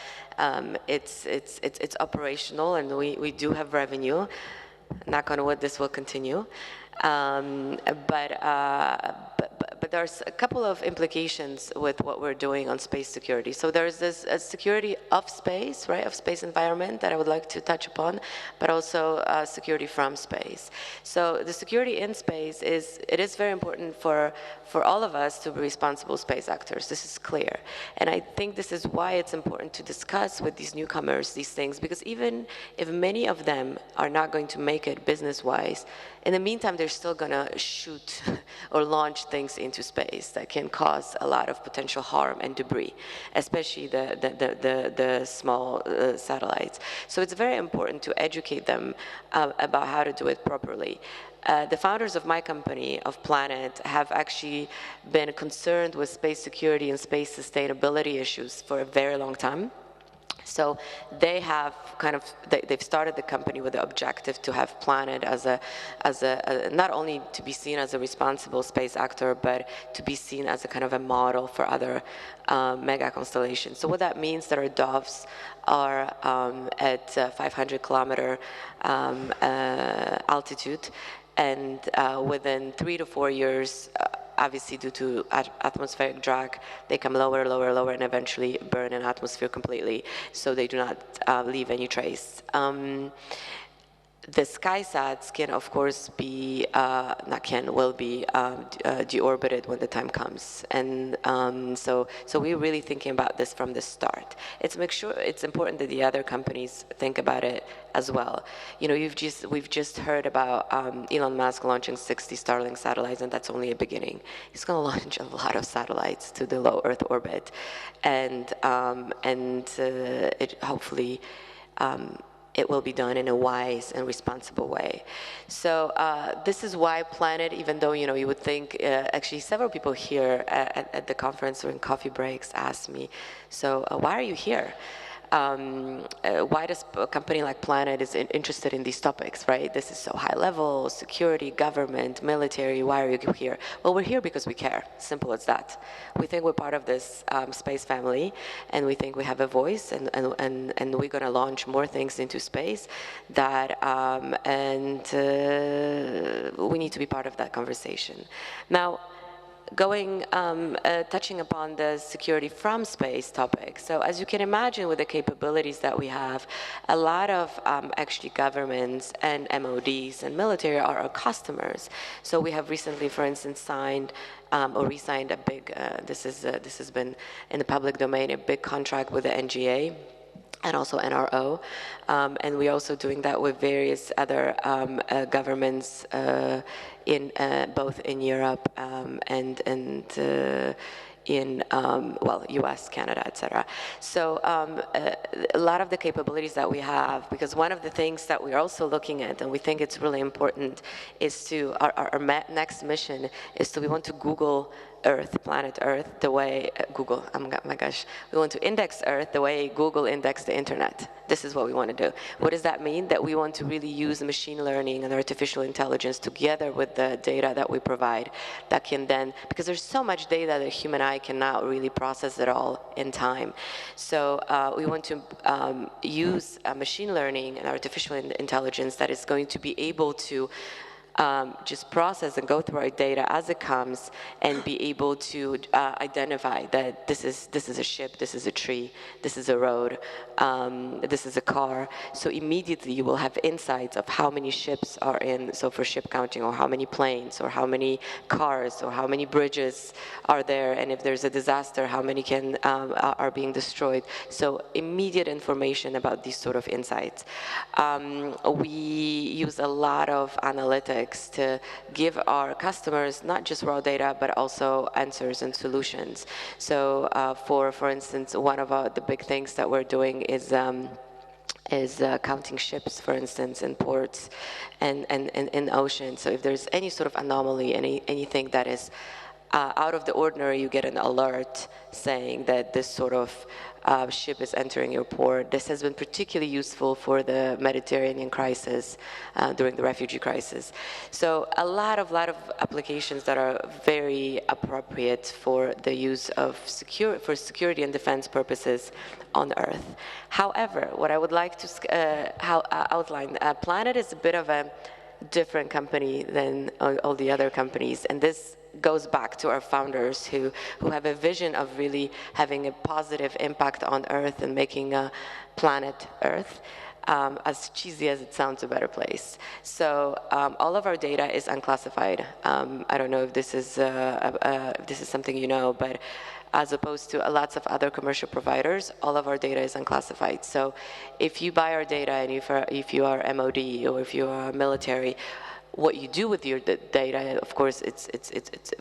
it's operational, and we do have revenue. Knock on wood, this will continue. But there's a couple of implications with what we're doing on space security. So there's this security of space, right, of space environment that I would like to touch upon, but also security from space. So the security in space is very important for all of us to be responsible space actors. This is clear. And I think this is why it's important to discuss with these newcomers these things, because even if many of them are not going to make it business-wise, in the meantime, they're still going to shoot or launch things into space that can cause a lot of potential harm and debris, especially the small satellites. So it's very important to educate them about how to do it properly. The founders of my company, of Planet, have actually been concerned with space security and space sustainability issues for a very long time. So they have they've started the company with the objective to have Planet as a not only to be seen as a responsible space actor, but to be seen as a kind of a model for other mega constellations. So what that means that our doves are at 500 kilometer altitude, and within 3 to 4 years, obviously due to atmospheric drag, they come lower, lower, lower, and eventually burn an atmosphere completely, so they do not leave any trace. The SkySats can, of course, be, will be deorbited when the time comes. And so we're really thinking about this from the start. It's important that the other companies think about it as well. You know, we've just heard about Elon Musk launching 60 Starlink satellites, and that's only a beginning. He's going to launch a lot of satellites to the low Earth orbit, and it hopefully it will be done in a wise and responsible way. So this is why Planet, even though, you would think, actually several people here at the conference during coffee breaks asked me, so why are you here? Why does a company like Planet is interested in these topics, right? This is so high level, security, government, military, why are you here? Well, we're here because we care, simple as that. We think we're part of this space family, and we think we have a voice, and we're gonna launch more things into space that, we need to be part of that conversation. Now, touching upon the security from space topic. So as you can imagine, with the capabilities that we have, a lot of actually governments and MODs and military are our customers. So we have recently, for instance, signed or re-signed a big, this has been in the public domain, a big contract with the NGA and also NRO, and we're also doing that with various other governments both in Europe and in, well, US, Canada, etc. So a lot of the capabilities that we have, because one of the things that we're also looking at, and we think it's really important, is to, our next mission is to, we want to Google Earth, planet Earth, the way Google, oh my gosh, we want to index Earth the way Google indexed the internet. This is what we want to do. What does that mean? That we want to really use machine learning and artificial intelligence together with the data that we provide that can then, because there's so much data that the human eye cannot really process it all in time. So we want to use machine learning and artificial intelligence that is going to be able to just process and go through our data as it comes and be able to identify that this is a ship, this is a tree, this is a road, this is a car. So immediately you will have insights of how many ships are in, so for ship counting, or how many planes, or how many cars, or how many bridges are there, and if there's a disaster, how many are being destroyed. So immediate information about these sort of insights. We use a lot of analytics to give our customers not just raw data, but also answers and solutions. So for instance, one of the big things that we're doing is counting ships, for instance, in ports and in ocean. So if there's any sort of anomaly, anything that is out of the ordinary, you get an alert saying that this sort of ship is entering your port. This has been particularly useful for the Mediterranean crisis, during the refugee crisis. So a lot of applications that are very appropriate for the use of for security and defense purposes on Earth. However, what I would like to outline, Planet is a bit of a different company than all the other companies, and this goes back to our founders who have a vision of really having a positive impact on Earth and making planet Earth, as cheesy as it sounds, a better place. So all of our data is unclassified. I don't know if this is something you know, but as opposed to lots of other commercial providers, all of our data is unclassified. So if you buy our data, and if you are MOD or if you are military, what you do with your data, of course, it's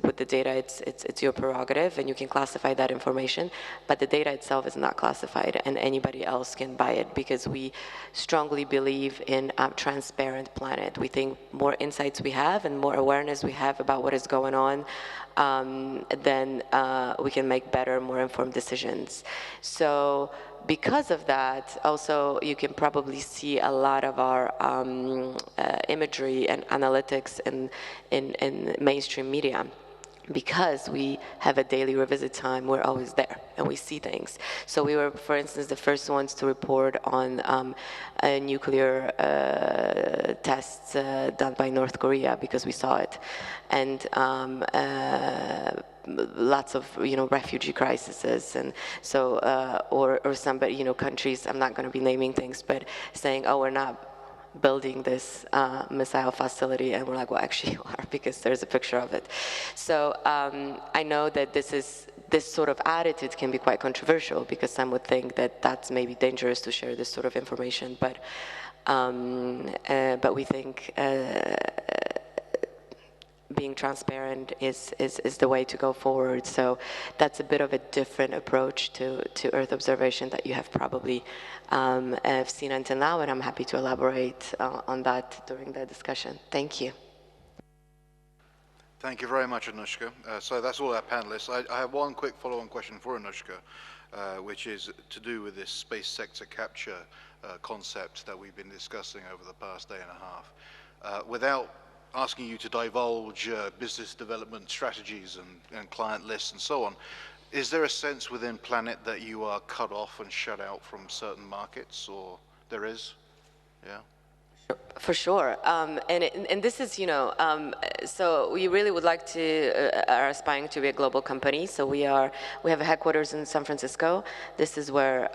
with the data, it's your prerogative, and you can classify that information. But the data itself is not classified, and anybody else can buy it, because we strongly believe in a transparent planet. We think more insights we have and more awareness we have about what is going on, then we can make better, more informed decisions. So because of that, also you can probably see a lot of our imagery and analytics in mainstream media. Because we have a daily revisit time, we're always there and we see things. So we were, for instance, the first ones to report on nuclear tests done by North Korea, because we saw it. And lots of refugee crises, and so or somebody, countries, I'm not going to be naming things, but saying, oh, we're not building this missile facility, and we're like, well, actually you are, because there's a picture of it. So I know that this sort of attitude can be quite controversial, because some would think that that's maybe dangerous to share this sort of information, but we think being transparent is the way to go forward. So that's a bit of a different approach to Earth observation that you have probably seen until now, and I'm happy to elaborate on that during the discussion. Thank you. Thank you very much, Anushka. So that's all our panelists. I have one quick follow-on question for Anushka, which is to do with this space sector capture concept that we've been discussing over the past day and a half. Without asking you to divulge business development strategies and client lists and so on, is there a sense within Planet that you are cut off and shut out from certain markets, or there is? Yeah. For sure, and this is, so we really would like to are aspiring to be a global company. So we have a headquarters in San Francisco. This is where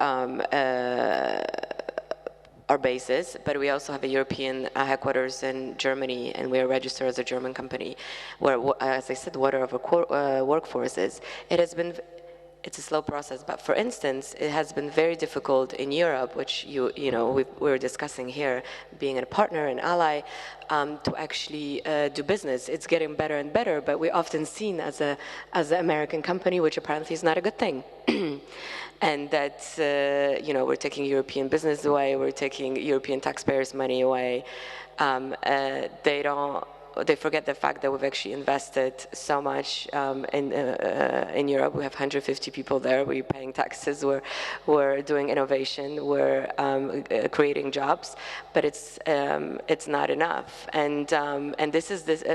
our bases, but we also have a European headquarters in Germany, and we are registered as a German company, where, as I said, what our workforce is. It has been it's a slow process. But for instance, it has been very difficult in Europe, which we were discussing here, being a partner and ally, to actually do business. It's getting better and better, but we're often seen as an American company, which apparently is not a good thing. And that we're taking European business away, we're taking European taxpayers' money away. They forget the fact that we've actually invested so much in Europe. We have 150 people there. We're paying taxes. We're doing innovation. We're creating jobs, but it's not enough. And this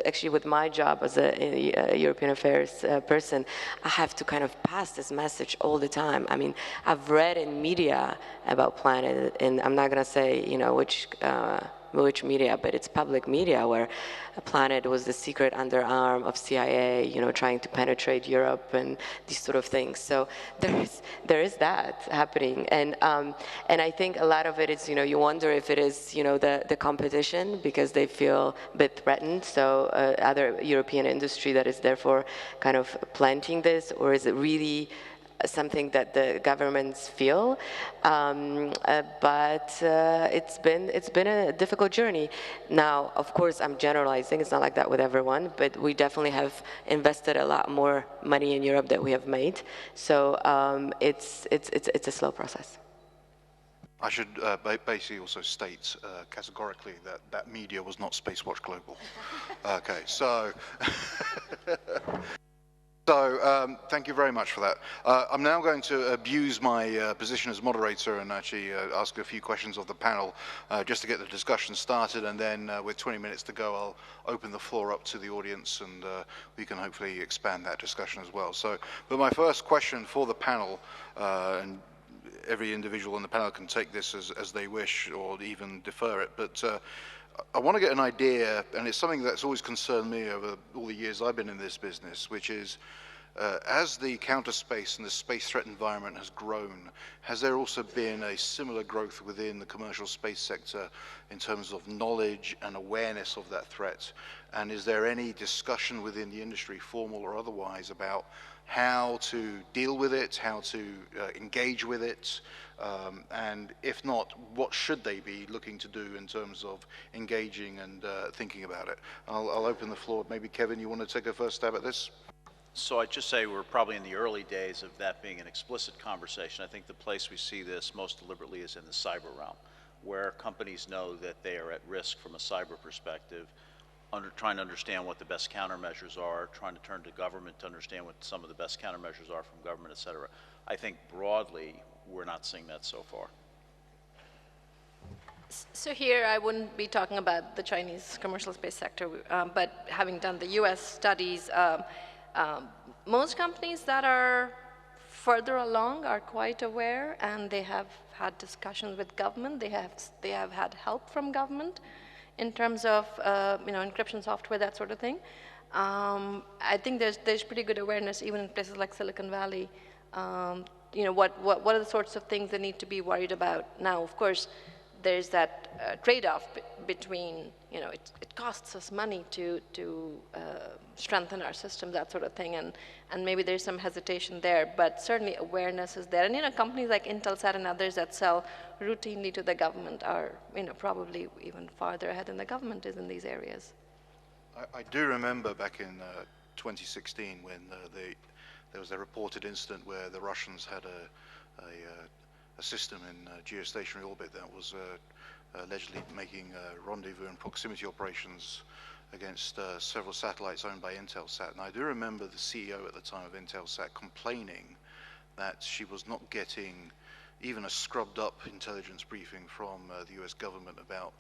actually with my job as a European affairs person, I have to kind of pass this message all the time. I mean, I've read in media about Planet, and I'm not going to say which media, but it's public media, where Planet was the secret underarm of CIA, trying to penetrate Europe and these sort of things. So there is that happening, and I think a lot of it is, you wonder if it is, the competition, because they feel a bit threatened. So other European industry that is therefore kind of planting this, or is it really something that the governments feel, but it's been a difficult journey. Now, of course, I'm generalizing. It's not like that with everyone, but we definitely have invested a lot more money in Europe that we have made. So it's a slow process. I should basically also state categorically that media was not Spacewatch Global. Okay, so. So thank you very much for that. I'm now going to abuse my position as moderator and actually ask a few questions of the panel just to get the discussion started, and then with 20 minutes to go, I'll open the floor up to the audience, and we can hopefully expand that discussion as well. So, but my first question for the panel, and every individual on the panel can take this as they wish or even defer it, but I want to get an idea, and it's something that's always concerned me over all the years I've been in this business, which is as the counter space and the space threat environment has grown, has there also been a similar growth within the commercial space sector in terms of knowledge and awareness of that threat? And is there any discussion within the industry, formal or otherwise, about how to deal with it, how to engage with it? And if not, what should they be looking to do in terms of engaging and thinking about it? I'll open the floor. Maybe Kevin, you want to take a first stab at this? So I'd just say we're probably in the early days of that being an explicit conversation. I think the place we see this most deliberately is in the cyber realm, where companies know that they are at risk from a cyber perspective, trying to understand what the best countermeasures are, trying to turn to government to understand what some of the best countermeasures are from government, et cetera. I think broadly, we're not seeing that so far. So here, I wouldn't be talking about the Chinese commercial space sector, but having done the US studies, most companies that are further along are quite aware, and they have had discussions with government. They have had help from government in terms of encryption software, that sort of thing. I think there's pretty good awareness even in places like Silicon Valley. What are the sorts of things they need to be worried about? Now, of course, there's that trade-off between, it costs us money to strengthen our system, that sort of thing, and maybe there's some hesitation there, but certainly awareness is there. And companies like Intelsat and others that sell routinely to the government are probably even farther ahead than the government is in these areas. I do remember back in 2016 when there was a reported incident where the Russians had a system in geostationary orbit that was allegedly making rendezvous and proximity operations against several satellites owned by Intelsat. And I do remember the CEO at the time of Intelsat complaining that she was not getting even a scrubbed up intelligence briefing from the US government about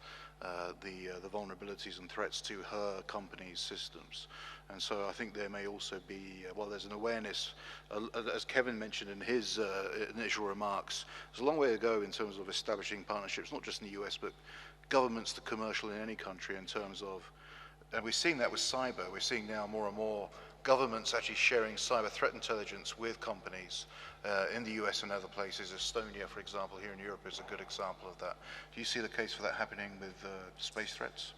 the vulnerabilities and threats to her company's systems. And so I think there may also be, well, there's an awareness, as Kevin mentioned in his initial remarks, there's a long way to go in terms of establishing partnerships, not just in the US, but governments to commercial in any country in terms of, and we're seeing that with cyber. We're seeing now more and more governments actually sharing cyber threat intelligence with companies in the US and other places. Estonia, for example, here in Europe is a good example of that. Do you see the case for that happening with space threats?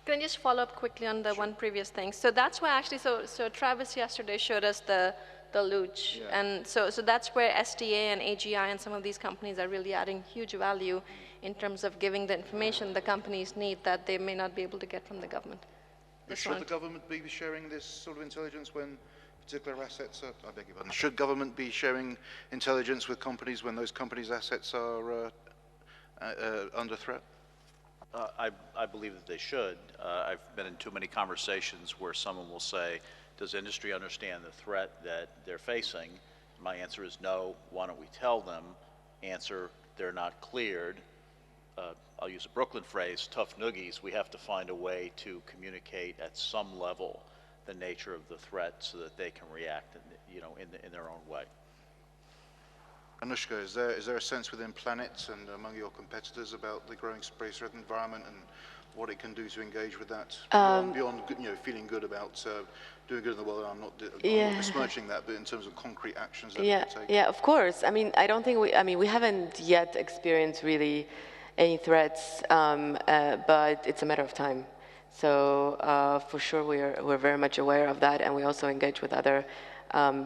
Can I just follow up quickly on the one previous thing? So that's why actually, so Travis yesterday showed us the Luch. Yeah. And so that's where STA and AGI and some of these companies are really adding huge value in terms of giving the information the companies need that they may not be able to get from the government. Should the government be sharing this sort of intelligence when particular assets are, I beg your pardon, should government be sharing intelligence with companies when those companies' assets are under threat? I believe that they should. I've been in too many conversations where someone will say, does industry understand the threat that they're facing? My answer is no. Why don't we tell them? Answer, they're not cleared. I'll use a Brooklyn phrase, tough noogies. We have to find a way to communicate at some level the nature of the threat so that they can react in their own way. Anushka, is there a sense within Planet and among your competitors about the growing space threat environment and what it can do to engage with that beyond feeling good about doing good in the world? I'm not besmirching that, but in terms of concrete actions that we can take. Yeah, of course. I mean, I don't think we haven't yet experienced really any threats, but it's a matter of time. So for sure, we're very much aware of that, and we also engage with other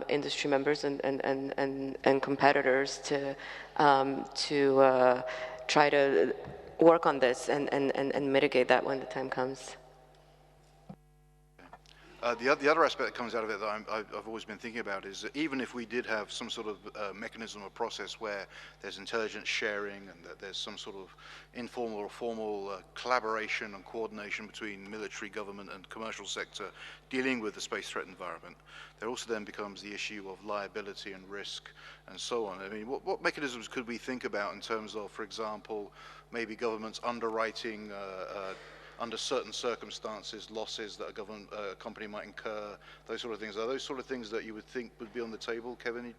industry members and competitors to try to work on this and mitigate that when the time comes. The other aspect that comes out of it that I've always been thinking about is that even if we did have some sort of mechanism or process where there's intelligence sharing and that there's some sort of informal or formal collaboration and coordination between military, government and commercial sector dealing with the space threat environment, there also then becomes the issue of liability and risk and so on. I mean, what mechanisms could we think about in terms of, for example, maybe governments underwriting under certain circumstances, losses that a company might incur, those sort of things. Are those sort of things that you would think would be on the table, Kevin?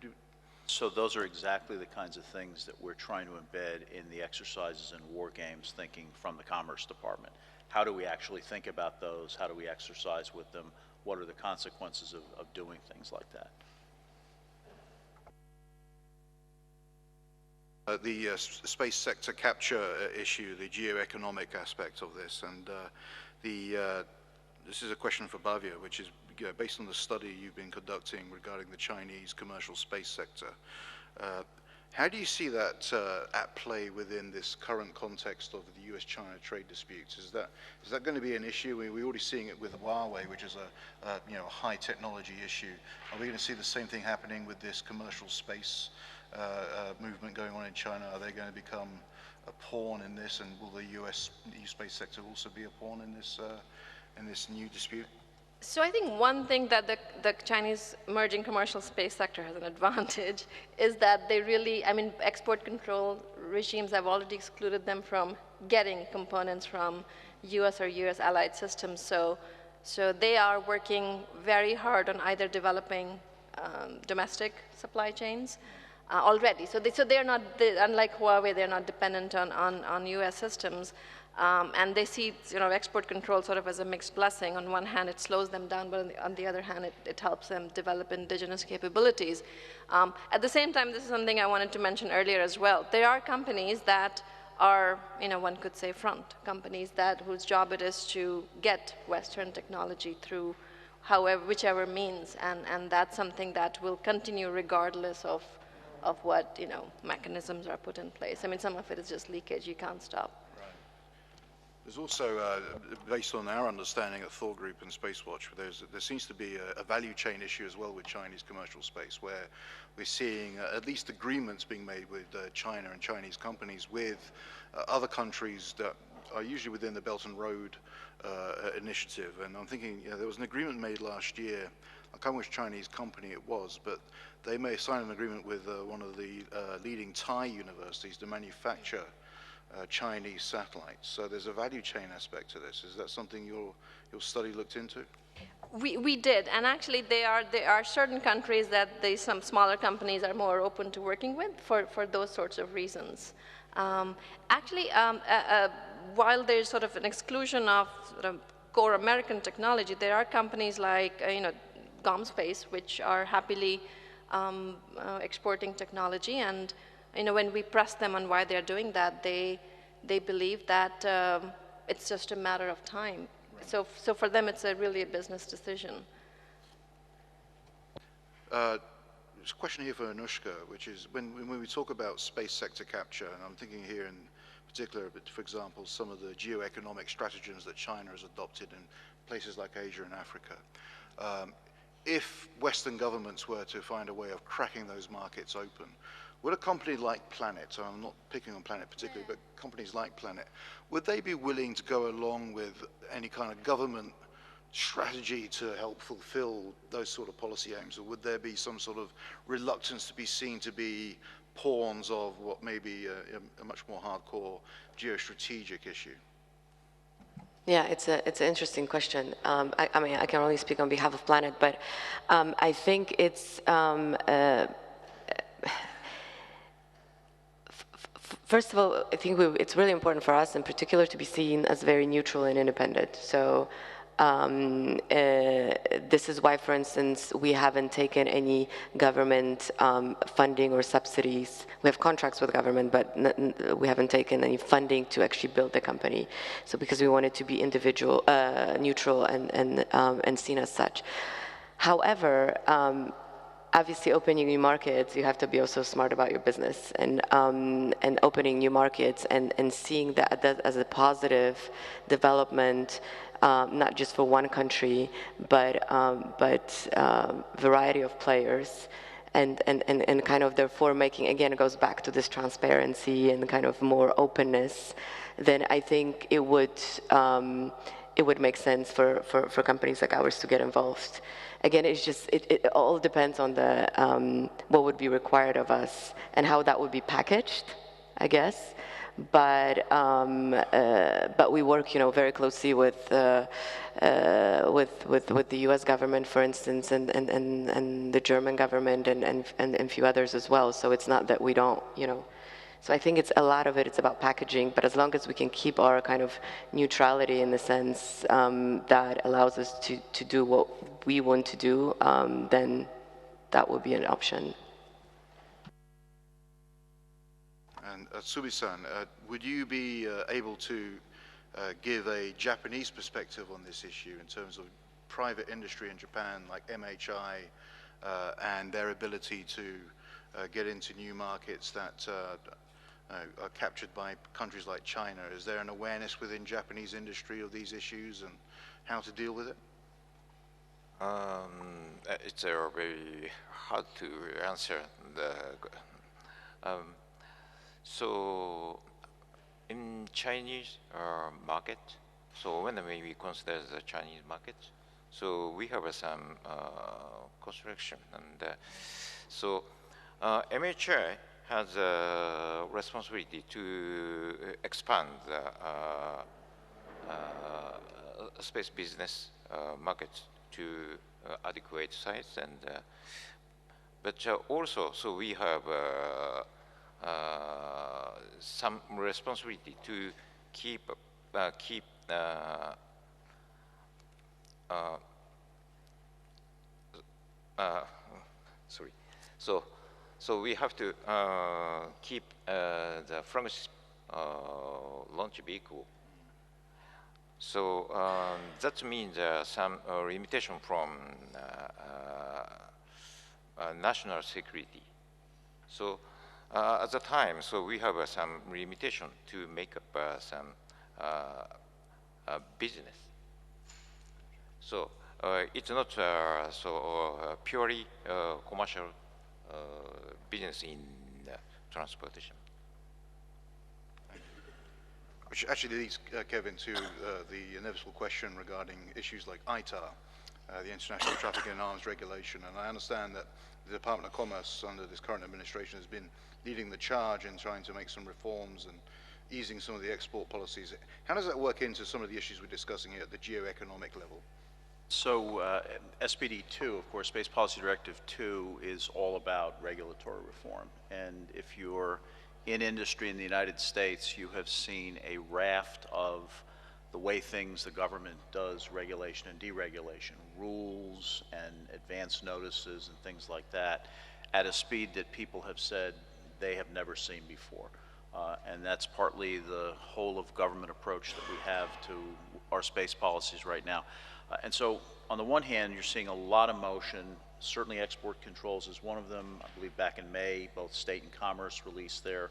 So those are exactly the kinds of things that we're trying to embed in the exercises and war games thinking from the Commerce Department. How do we actually think about those? How do we exercise with them? What are the consequences of doing things like that? The space sector capture issue, the geoeconomic aspect of this, and this is a question for Bhavya, which is based on the study you've been conducting regarding the Chinese commercial space sector. How do you see that at play within this current context of the US-China trade disputes? Is that going to be an issue? We're already seeing it with Huawei, which is a high technology issue. Are we going to see the same thing happening with this commercial space movement going on in China? Are they going to become a pawn in this, and will the EU space sector also be a pawn in this new dispute? So I think one thing that the Chinese emerging commercial space sector has an advantage is that they really, I mean, export control regimes have already excluded them from getting components from US or US allied systems. So they are working very hard on either developing domestic supply chains already. So they're not, unlike Huawei, they're not dependent on US systems. And they see export control sort of as a mixed blessing. On one hand, it slows them down, but on the other hand, it helps them develop indigenous capabilities. At the same time, this is something I wanted to mention earlier as well. There are companies that are, one could say front companies whose job it is to get Western technology through whichever means, and that's something that will continue regardless of what mechanisms are put in place. I mean, some of it is just leakage, you can't stop. There's also, based on our understanding at ThorGroup and Spacewatch, there seems to be a value chain issue as well with Chinese commercial space, where we're seeing at least agreements being made with China and Chinese companies with other countries that are usually within the Belt and Road initiative. And I'm thinking, there was an agreement made last year, I can't remember which Chinese company it was, but they may sign an agreement with one of the leading Thai universities to manufacture Chinese satellites. So there's a value chain aspect to this. Is that something your study looked into? We did, and actually there are certain countries that some smaller companies are more open to working with for those sorts of reasons. While there's sort of an exclusion of core American technology, there are companies like GomSpace, which are happily exporting technology, and when we press them on why they're doing that, they believe that it's just a matter of time. Right. So for them, it's really a business decision. there's a question here for Anushka, which is when we talk about space sector capture, and I'm thinking here in particular, for example, some of the geoeconomic stratagems that China has adopted in places like Asia and Africa. If Western governments were to find a way of cracking those markets open, would a company like Planet, so I'm not picking on Planet particularly, but companies like Planet, would they be willing to go along with any kind of government strategy to help fulfill those sort of policy aims, or would there be some sort of reluctance to be seen to be pawns of what may be a much more hardcore geostrategic issue? Yeah, it's an interesting question. I mean, I can only speak on behalf of Planet, but I think it's first of all, I think it's really important for us, in particular, to be seen as very neutral and independent. So this is why, for instance, we haven't taken any government funding or subsidies. We have contracts with the government, but we haven't taken any funding to actually build the company. So because we wanted to be individual, neutral, and seen as such. However, obviously, opening new markets, you have to be also smart about your business, and opening new markets and seeing that as a positive development, not just for one country, but variety of players, and kind of therefore making, again, it goes back to this transparency and kind of more openness. Then I think it would make sense for companies like ours to get involved. Again, it's just, it all depends on the what would be required of us and how that would be packaged, I guess. But we work, very closely with the U.S. government, for instance, and the German government and a few others as well. So it's not that we don't, So I think a lot of it, it's about packaging, but as long as we can keep our kind of neutrality in the sense that allows us to do what we want to do, then that would be an option. And Subi-san, would you be able to give a Japanese perspective on this issue in terms of private industry in Japan, like MHI, and their ability to get into new markets that are captured by countries like China? Is there an awareness within Japanese industry of these issues and how to deal with it? It's very hard to answer. So in Chinese market, so when we consider the Chinese market, so we have some construction, and so MHI has a responsibility to expand the space business market to adequate size, and but also, so we have some responsibility to keep sorry. So we have to keep the flagship launch vehicle. So that means some limitation from national security. So at the time, so we have some limitation to make up some business. So it's not purely commercial business in transportation. Which actually leads, Kevin, to the inevitable question regarding issues like ITAR, the International Trafficking in Arms Regulation. And I understand that the Department of Commerce under this current administration has been leading the charge in trying to make some reforms and easing some of the export policies. How does that work into some of the issues we're discussing here at the geoeconomic level? So SPD 2, of course, Space Policy Directive 2 is all about regulatory reform. And if you're in industry in the United States, you have seen a raft of the way the government does regulation and deregulation, rules and advance notices and things like that, at a speed that people have said they have never seen before. And that's partly the whole of government approach that we have to our space policies right now. And so on the one hand, you're seeing a lot of motion Certainly export controls is one of them. I believe back in May, both State and Commerce released their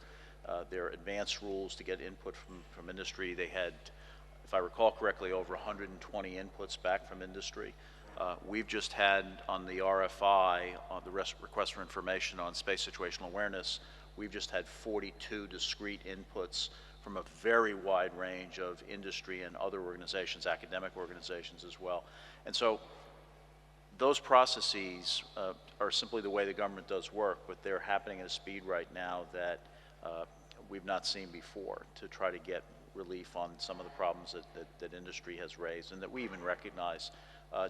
advanced rules to get input from industry. They had, if I recall correctly, over 120 inputs back from industry. We've just had on the RFI, on the request for information on space situational awareness, we've just had 42 discrete inputs from a very wide range of industry and other organizations, academic organizations as well. And so those processes are simply the way the government does work, but they're happening at a speed right now that we've not seen before to try to get relief on some of the problems that industry has raised and that we even recognize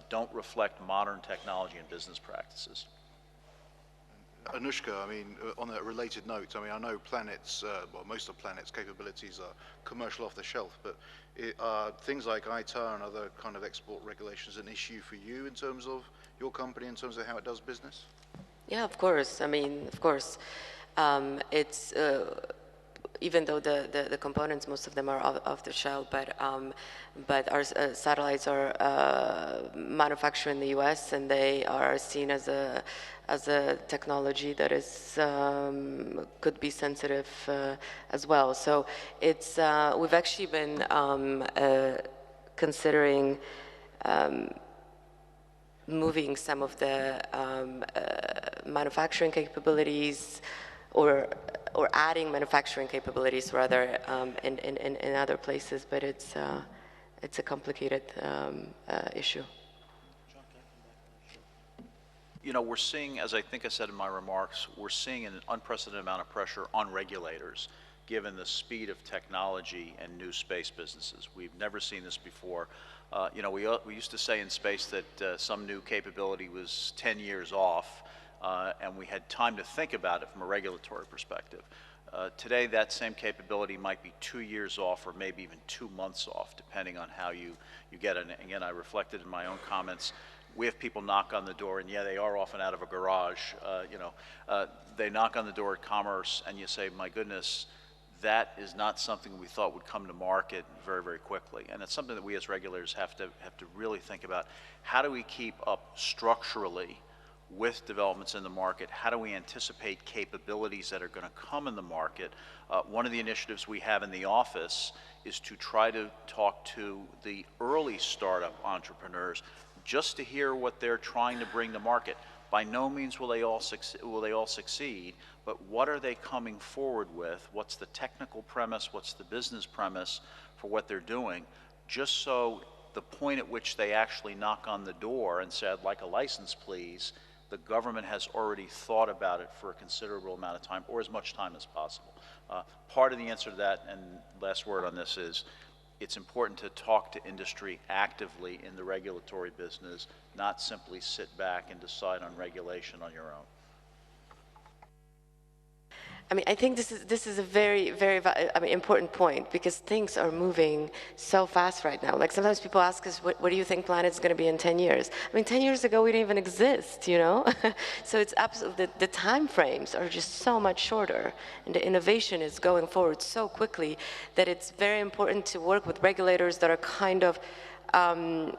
don't reflect modern technology and business practices. Anushka, I mean, on a related note, I mean, I know Planet's, well, most of Planet's capabilities are commercial off the shelf, but are things like ITAR and other kind of export regulations an issue for you in terms of your company, in terms of how it does business? Yeah, of course. I mean, of course. It's even though the components, most of them are off the shelf, but our satellites are manufactured in the U.S. and they are seen as a technology that is could be sensitive as well. So it's we've actually been considering moving some of the manufacturing capabilities or adding manufacturing capabilities rather in other places, but it's a complicated issue. You know, we're seeing, as I think I said in my remarks, we're seeing an unprecedented amount of pressure on regulators given the speed of technology and new space businesses. We've never seen this before. You know, we used to say in space that some new capability was 10 years off, and we had time to think about it from a regulatory perspective. Today, that same capability might be 2 years off or maybe even 2 months off, depending on how you get it. And again, I reflected in my own comments, we have people knock on the door, and yeah, they are often out of a garage. You know, they knock on the door at Commerce, and you say, my goodness, that is not something we thought would come to market very, very quickly. And it's something that we as regulators have to really think about. How do we keep up structurally with developments in the market? How do we anticipate capabilities that are going to come in the market? One of the initiatives we have in the office is to try to talk to the early startup entrepreneurs just to hear what they're trying to bring to market. By no means will they all succeed, but what are they coming forward with? What's the technical premise? What's the business premise for what they're doing? Just so the point at which they actually knock on the door and say, I'd like a license, please, the government has already thought about it for a considerable amount of time, or as much time as possible. Part of the answer to that, and last word on this, is it's important to talk to industry actively in the regulatory business, not simply sit back and decide on regulation on your own. I mean, I think this is a very, very important point, because things are moving so fast right now. Like sometimes people ask us, what do you think Planet's going to be in 10 years? I mean, 10 years ago we didn't even exist, you know? So it's absolutely, the time frames are just so much shorter, and the innovation is going forward so quickly that it's very important to work with regulators that are kind of not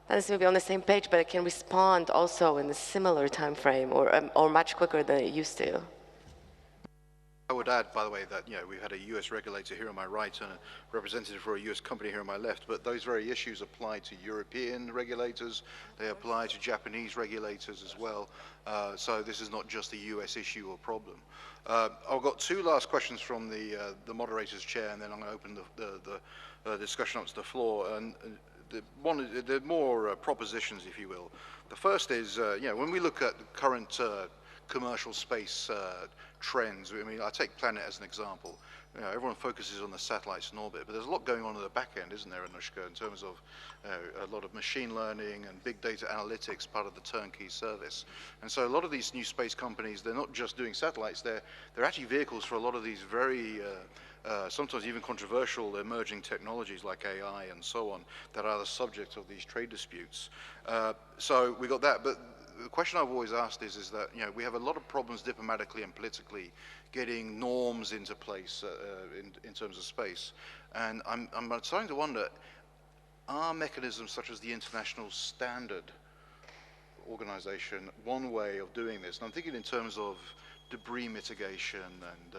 necessarily on the same page, but can respond also in a similar time frame or much quicker than it used to. I would add, by the way, that we've had a U.S. regulator here on my right and a representative for a U.S. company here on my left, but those very issues apply to European regulators, they apply to Japanese regulators as well, so this is not just a U.S. issue or problem. I've got two last questions from the moderator's chair, and then I'm going to open the discussion up to the floor. And the more propositions, if you will. The first is, when we look at the current commercial space trends, I mean, I take Planet as an example. Everyone focuses on the satellites in orbit, but there's a lot going on at the back end, isn't there, Anushka, in terms of a lot of machine learning and big data analytics, part of the turnkey service. And so a lot of these new space companies, they're not just doing satellites, they're actually vehicles for a lot of these very sometimes even controversial emerging technologies like AI and so on that are the subject of these trade disputes. So we got that, but the question I've always asked is that we have a lot of problems diplomatically and politically getting norms into place in terms of space, and I'm starting to wonder, are mechanisms such as the international standard organization, one way of doing this, and I'm thinking in terms of debris mitigation and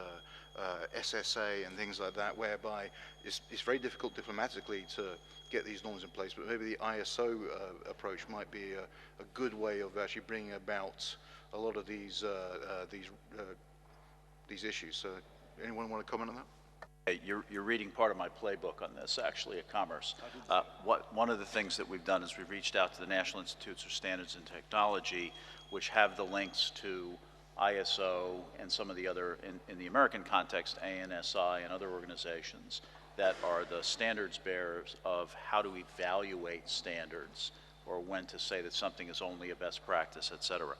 SSA and things like that, whereby it's very difficult diplomatically to get these norms in place, but maybe the ISO approach might be a good way of actually bringing about a lot of these issues. So anyone want to comment on that? Hey, you're reading part of my playbook on this, actually, at Commerce. One of the things that we've done is we've reached out to the National Institutes for Standards and Technology, which have the links to ISO and some of the other, in the American context, ANSI and other organizations that are the standards bearers of how to evaluate standards or when to say that something is only a best practice, et cetera.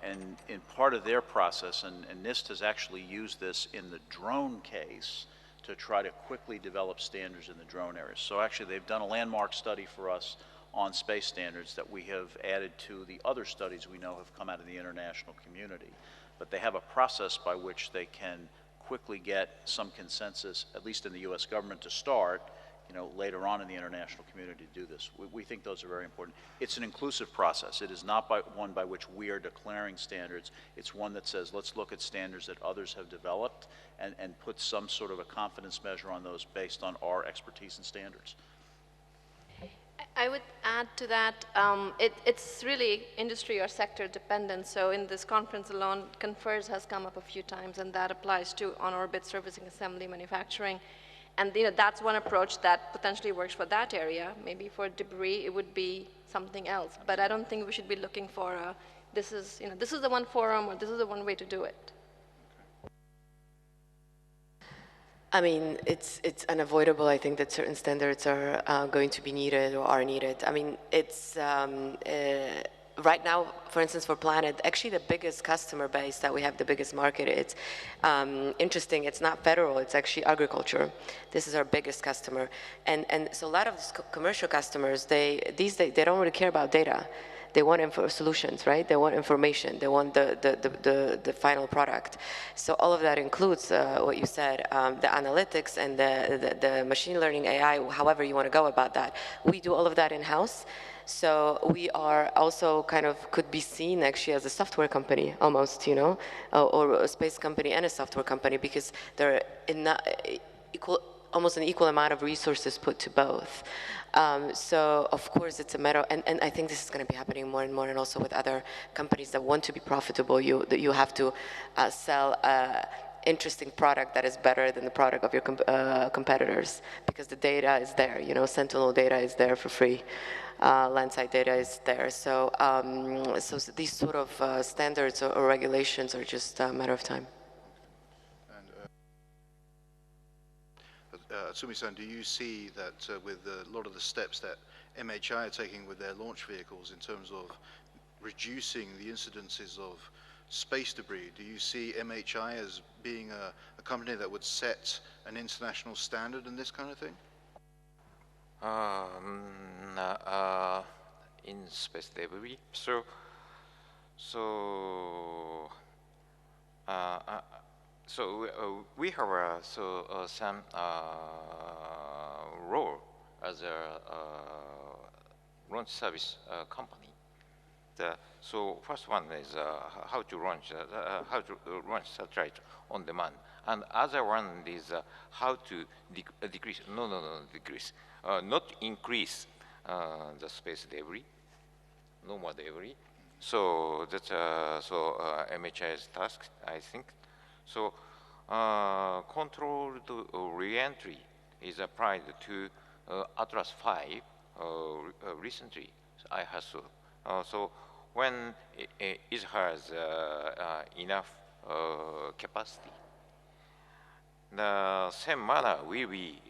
And in part of their process, and NIST has actually used this in the drone case, to try to quickly develop standards in the drone area. So actually they've done a landmark study for us on space standards that we have added to the other studies we know have come out of the international community. But they have a process by which they can quickly get some consensus, at least in the US government to start, later on in the international community to do this. We think those are very important. It's an inclusive process. It is not one by which we are declaring standards. It's one that says, let's look at standards that others have developed and put some sort of a confidence measure on those based on our expertise and standards. I would add to that, it's really industry or sector dependent. So in this conference alone, confers has come up a few times, and that applies to on-orbit servicing, assembly, manufacturing. And that's one approach that potentially works for that area. Maybe for debris, it would be something else. But I don't think we should be looking for this is the one forum or this is the one way to do it. I mean, it's unavoidable, I think, that certain standards are going to be needed or are needed. I mean, it's right now, for instance, for Planet, actually the biggest customer base that we have, the biggest market, it's interesting, it's not federal, it's actually agriculture. This is our biggest customer. And so a lot of these commercial customers, these days, they don't really care about data. They want solutions, right? They want information. They want the final product. So all of that includes what you said, the analytics and the machine learning AI, however you want to go about that. We do all of that in-house. So we are also kind of could be seen actually as a software company almost, or a space company and a software company, because they're almost an equal amount of resources put to both. So of course it's a matter, and I think this is going to be happening more and more, and also with other companies that want to be profitable, you have to sell interesting product that is better than the product of your competitors, because the data is there, Sentinel data is there for free. Landside data is there. So, so these sort of standards or regulations are just a matter of time. And Atsumi-san, do you see that with a lot of the steps that MHI are taking with their launch vehicles in terms of reducing the incidences of space debris, do you see MHI as being a company that would set an international standard in this kind of thing? In space debris, so we have some role as a launch service company. So first one is how to launch satellite on demand, and other one is how to decrease. Not increase the space debris, no more debris. So that's MHI's task, I think. So controlled re-entry is applied to Atlas V recently. I have so when it has enough capacity, the same manner will be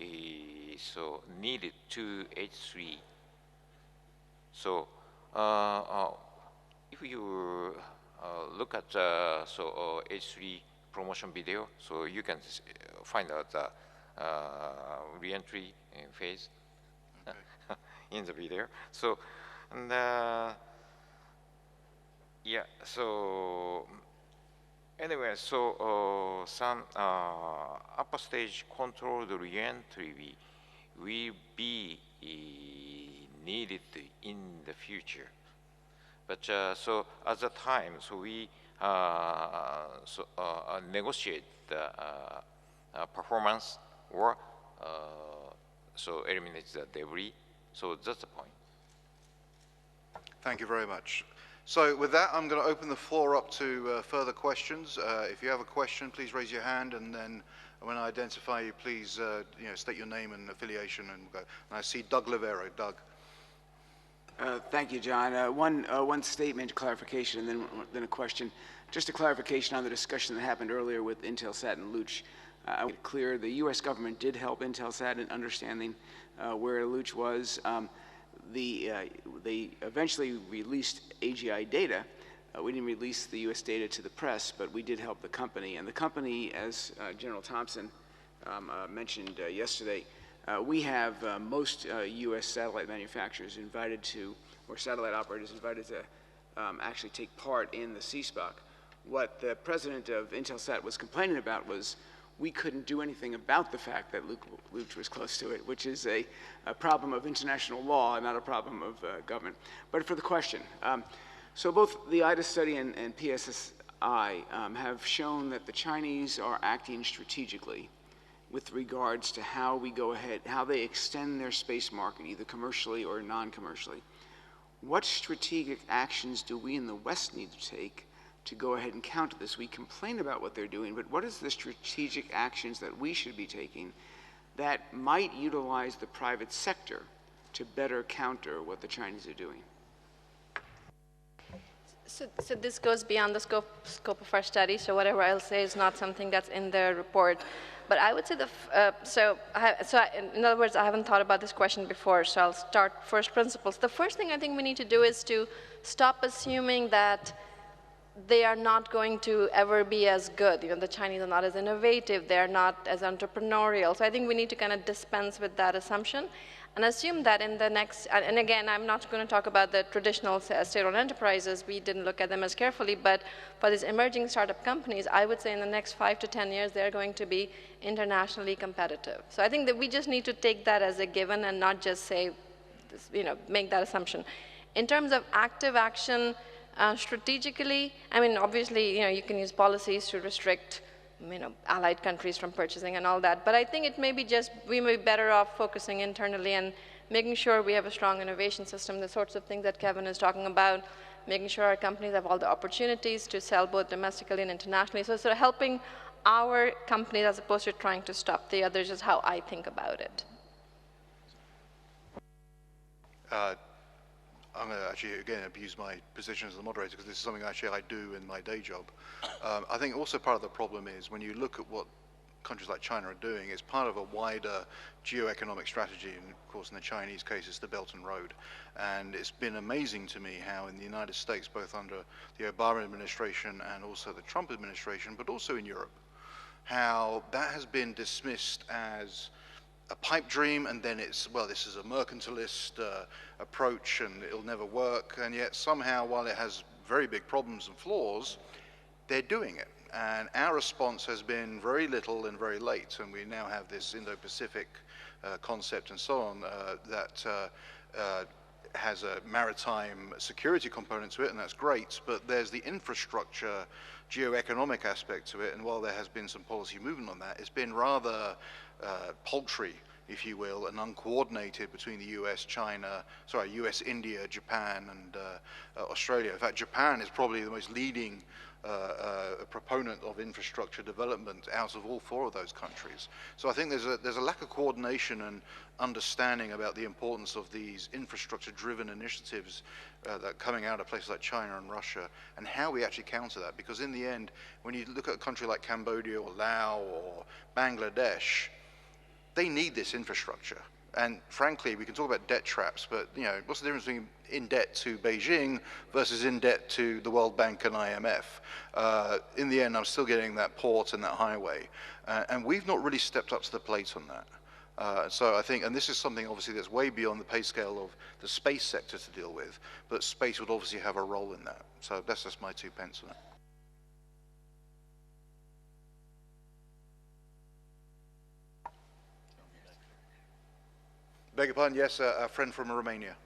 needed to H3. So if you look at H3 promotion video, so you can find out the re-entry phase in the video. So and yeah, so anyway, so some upper stage controlled re-entry will be needed in the future. But so at the time, so we negotiate the performance or so eliminate the debris. So that's the point. Thank you very much. So with that, I'm going to open the floor up to further questions. If you have a question, please raise your hand, and then when I identify you, please state your name and affiliation. And I see Doug Livero. Doug. Thank you, John. One statement, clarification, and then a question. Just a clarification on the discussion that happened earlier with Intelsat and Luch. I want to be clear, the U.S. government did help Intelsat in understanding where Luch was. They eventually released AGI data. We didn't release the U.S. data to the press, but we did help the company. And the company, as General Thompson mentioned yesterday, we have most U.S. satellite manufacturers invited to, or satellite operators invited to actually take part in the CSPOC. What the president of Intelsat was complaining about was we couldn't do anything about the fact that Luch was close to it, which is a problem of international law and not a problem of government. But for the question, so both the IDA study and PSSI have shown that the Chinese are acting strategically with regards to how we go ahead, how they extend their space market, either commercially or non-commercially. What strategic actions do we in the West need to take to go ahead and counter this? We complain about what they're doing, but what is the strategic actions that we should be taking that might utilize the private sector to better counter what the Chinese are doing? So this goes beyond the scope of our study, so whatever I'll say is not something that's in the report. But I would say in other words, I haven't thought about this question before, so I'll start first principles. The first thing I think we need to do is to stop assuming that they are not going to ever be as good. You know, the Chinese are not as innovative, they're not as entrepreneurial. So I think we need to kind of dispense with that assumption and assume that in the next, and again, I'm not going to talk about the traditional state-owned enterprises, we didn't look at them as carefully, but for these emerging startup companies, I would say in the next 5 to 10 years, they're going to be internationally competitive. So I think that we just need to take that as a given and not just say, make that assumption. In terms of active action, strategically, I mean, obviously, you can use policies to restrict, allied countries from purchasing and all that. But I think it may be we may be better off focusing internally and making sure we have a strong innovation system, the sorts of things that Kevin is talking about, making sure our companies have all the opportunities to sell both domestically and internationally. So sort of helping our companies as opposed to trying to stop the others is how I think about it. I'm going to actually, again, abuse my position as the moderator because this is something actually I do in my day job. I think also part of the problem is when you look at what countries like China are doing, it's part of a wider geo-economic strategy, and of course in the Chinese case it's the Belt and Road. And it's been amazing to me how in the United States, both under the Obama administration and also the Trump administration, but also in Europe, how that has been dismissed as a pipe dream, and then it's, well, this is a mercantilist approach and it'll never work, and yet somehow, while it has very big problems and flaws, they're doing it. And our response has been very little and very late, and we now have this Indo-Pacific concept and so on that has a maritime security component to it, and that's great, but there's the infrastructure, geo-economic aspect to it, and while there has been some policy movement on that, it's been rather paltry, if you will, and uncoordinated between the US, US, India, Japan, and Australia. In fact, Japan is probably the most leading proponent of infrastructure development out of all 4 of those countries. So I think there's a lack of coordination and understanding about the importance of these infrastructure-driven initiatives that are coming out of places like China and Russia, and how we actually counter that. Because in the end, when you look at a country like Cambodia or Laos or Bangladesh, they need this infrastructure. And frankly, we can talk about debt traps, but what's the difference between in debt to Beijing versus in debt to the World Bank and IMF? In the end, I'm still getting that port and that highway. And we've not really stepped up to the plate on that. So I think, and this is something obviously that's way beyond the pay scale of the space sector to deal with, but space would obviously have a role in that. So that's just my 2 pence on it. Beg your pardon, yes, a friend from Romania.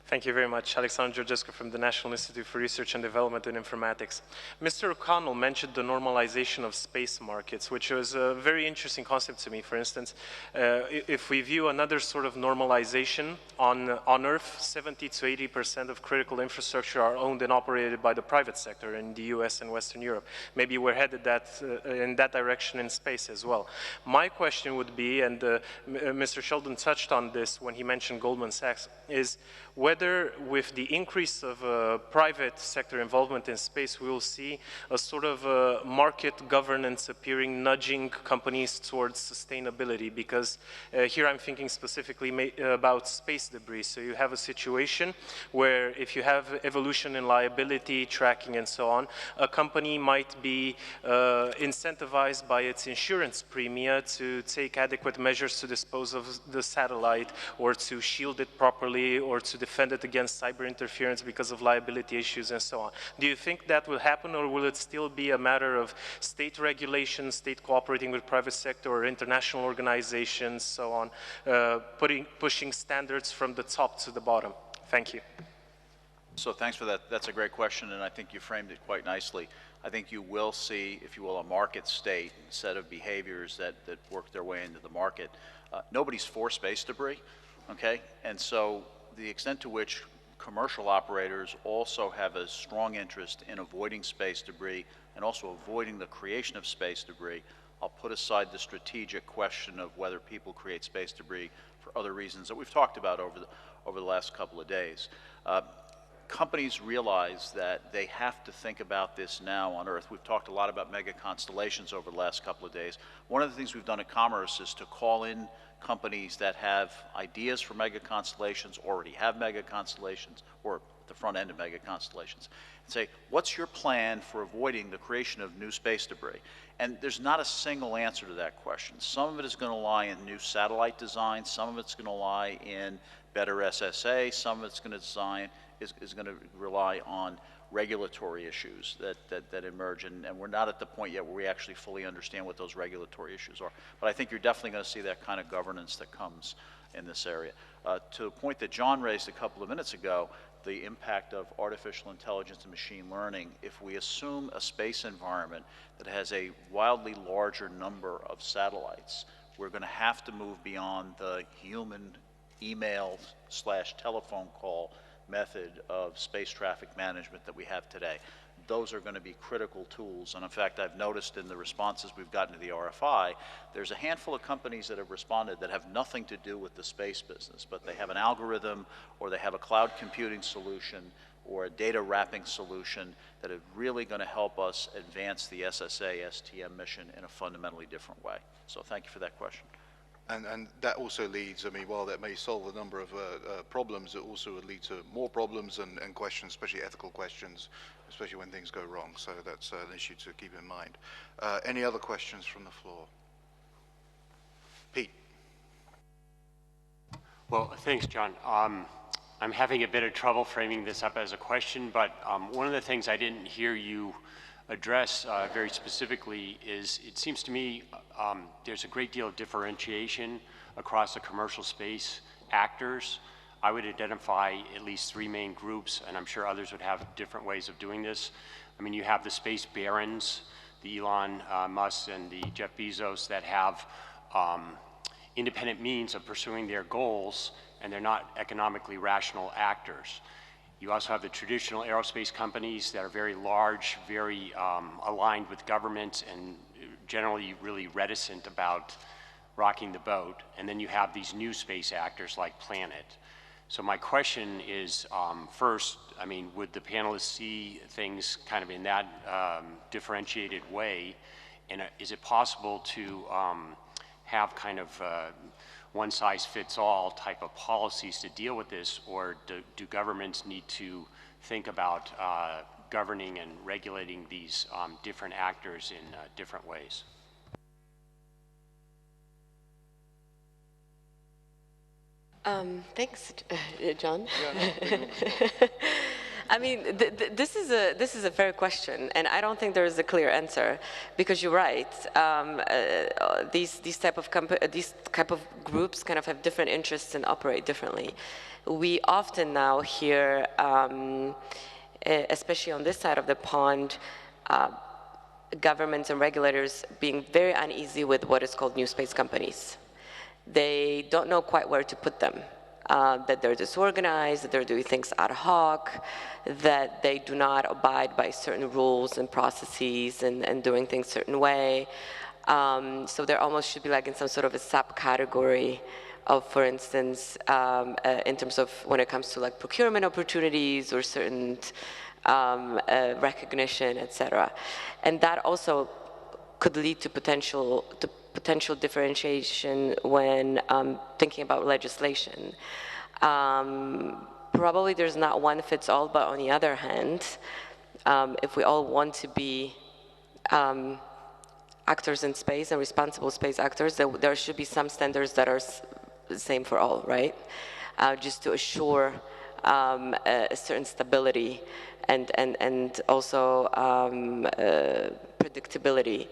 Thank you very much. Alexander Georgescu from the National Institute for Research and Development in Informatics. Mr. O'Connell mentioned the normalization of space markets, which was a very interesting concept to me. For instance, if we view another sort of normalization on Earth, 70 to 80% of critical infrastructure are owned and operated by the private sector in the US and Western Europe. Maybe we're headed in that direction in space as well. My question would be, and Mr. Sheldon touched on this when he mentioned Goldman Sachs, is whether with the increase of private sector involvement in space, we will see a sort of market governance appearing, nudging companies towards sustainability. Because here I'm thinking specifically about space debris. So you have a situation where if you have evolution in liability, tracking and so on, a company might be incentivized by its insurance premia to take adequate measures to dispose of the satellite, or to shield it properly, or to defend it against cyber interference because of liability issues and so on. Do you think that will happen, or will it still be a matter of state regulation, state cooperating with private sector or international organizations, so on, pushing standards from the top to the bottom? Thank you. So thanks for that. That's a great question, and I think you framed it quite nicely. I think you will see, if you will, a market state set of behaviors that work their way into the market. Nobody's for space debris, okay? And so the extent to which commercial operators also have a strong interest in avoiding space debris and also avoiding the creation of space debris, I'll put aside the strategic question of whether people create space debris for other reasons that we've talked about over the last couple of days. Companies realize that they have to think about this now on Earth. We've talked a lot about mega constellations over the last couple of days. One of the things we've done at Commerce is to call in companies that have ideas for mega constellations, already have mega constellations, or at the front end of mega constellations, and say, what's your plan for avoiding the creation of new space debris? And there's not a single answer to that question. Some of it is going to lie in new satellite design, some of it's going to lie in better SSA, some of it's going to is going to rely on regulatory issues that emerge, and we're not at the point yet where we actually fully understand what those regulatory issues are. But I think you're definitely going to see that kind of governance that comes in this area. To a point that John raised a couple of minutes ago, the impact of artificial intelligence and machine learning, if we assume a space environment that has a wildly larger number of satellites, we're going to have to move beyond the human email/telephone call method of space traffic management that we have today. Those are going to be critical tools. And in fact, I've noticed in the responses we've gotten to the RFI, there's a handful of companies that have responded that have nothing to do with the space business, but they have an algorithm, or they have a cloud computing solution, or a data wrapping solution that are really going to help us advance the SSA STM mission in a fundamentally different way. So thank you for that question. And that also leads, I mean, while that may solve a number of problems, it also would lead to more problems and questions, especially ethical questions, especially when things go wrong. So that's an issue to keep in mind. Any other questions from the floor? Pete. Well, thanks, John. I'm having a bit of trouble framing this up as a question, but one of the things I didn't hear you address very specifically is, it seems to me there's a great deal of differentiation across the commercial space actors. I would identify at least 3 main groups, and I'm sure others would have different ways of doing this. I mean, you have the space barons, the Elon Musk and the Jeff Bezos, that have independent means of pursuing their goals, and they're not economically rational actors. You also have the traditional aerospace companies that are very large, very aligned with government, and generally really reticent about rocking the boat. And then you have these new space actors like Planet. So my question is, first, I mean, would the panelists see things kind of in that differentiated way? And is it possible to have kind of one-size-fits-all type of policies to deal with this, or do governments need to think about governing and regulating these different actors in different ways? Thanks, John. I mean, this is a fair question, and I don't think there is a clear answer, because you're right. These type of groups kind of have different interests and operate differently. We often now hear, especially on this side of the pond, governments and regulators being very uneasy with what is called new space companies. They don't know quite where to put them. That they're disorganized, that they're doing things ad hoc, that they do not abide by certain rules and processes and doing things a certain way. So there almost should be like in some sort of a subcategory of, for instance, in terms of when it comes to like procurement opportunities or certain recognition, etc. And that also could lead to potential differentiation when thinking about legislation. Probably there's not one fits all, but on the other hand, if we all want to be actors in space and responsible space actors, there should be some standards that are the same for all, right? Just to assure a certain stability and also predictability.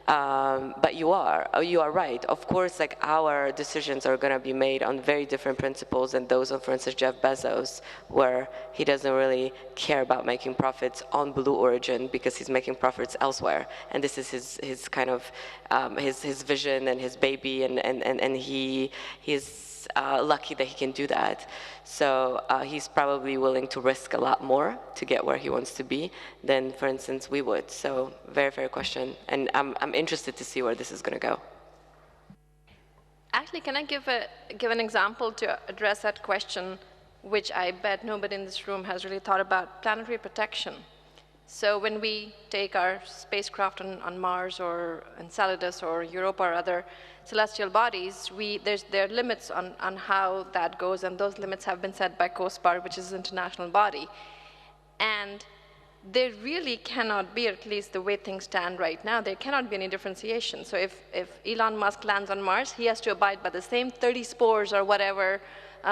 But you are right. Of course, like our decisions are going to be made on very different principles than those of, for instance, Jeff Bezos, where he doesn't really care about making profits on Blue Origin because he's making profits elsewhere. And this is his kind of his vision and his baby, and he's lucky that he can do that. So he's probably willing to risk a lot more to get where he wants to be than, for instance, we would. So very fair question, and I'm interested to see where this is going to go. Actually, can I give an example to address that question, which I bet nobody in this room has really thought about: planetary protection. So when we take our spacecraft on Mars or Enceladus or Europa or other celestial bodies, there are limits on how that goes, and those limits have been set by Coast Guard, which is an international body. And there really cannot be, at least the way things stand right now, there cannot be any differentiation. So if Elon Musk lands on Mars, he has to abide by the same 30 spores or whatever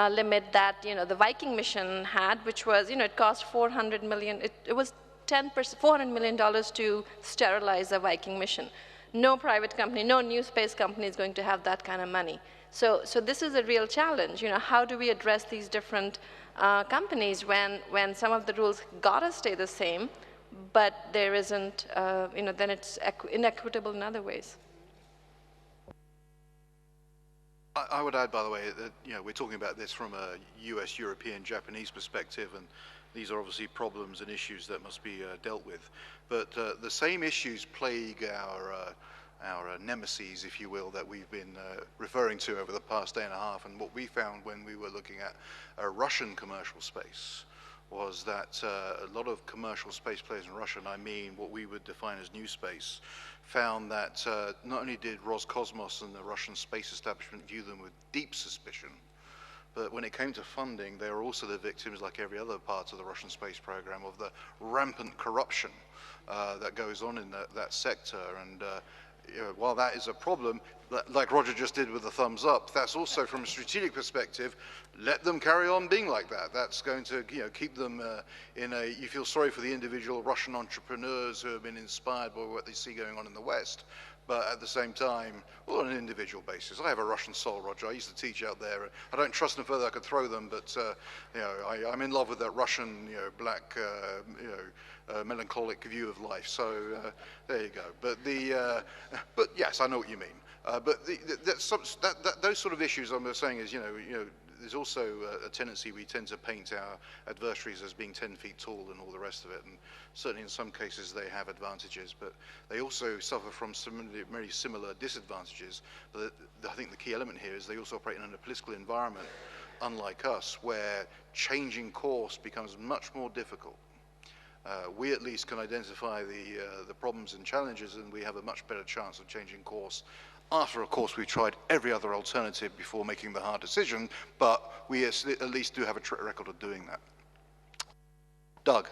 limit that the Viking mission had, which was, it cost $400 million. It was $400 million to sterilize a Viking mission. No private company, no new space company is going to have that kind of money. So this is a real challenge. How do we address these different companies when some of the rules gotta stay the same, but there isn't, then it's inequitable in other ways. I would add, by the way, that we're talking about this from a US, European, Japanese perspective, and these are obviously problems and issues that must be dealt with. But the same issues plague our nemesis, if you will, that we've been referring to over the past day and a half. And what we found when we were looking at Russian commercial space was that a lot of commercial space players in Russia, and I mean what we would define as new space, found that not only did Roscosmos and the Russian space establishment view them with deep suspicion, but when it came to funding, they were also the victims, like every other part of the Russian space program, of the rampant corruption that goes on in that sector. And while that is a problem, like Roger just did with the thumbs up, that's also, from a strategic perspective, let them carry on being like that. That's going to keep them you feel sorry for the individual Russian entrepreneurs who have been inspired by what they see going on in the West. But at the same time, well, on an individual basis. I have a Russian soul, Roger. I used to teach out there. I don't trust them further. I could throw them, but I'm in love with that Russian, black, melancholic view of life. So there you go. But yes, I know what you mean. But those sort of issues I'm saying is, there's also a tendency we tend to paint our adversaries as being 10 feet tall and all the rest of it. And certainly in some cases they have advantages, but they also suffer from very similar disadvantages. But I think the key element here is they also operate in a political environment, unlike us, where changing course becomes much more difficult. We at least can identify the problems and challenges, and we have a much better chance of changing course after, of course, we've tried every other alternative before making the hard decision, but we at least do have a track record of doing that. Doug.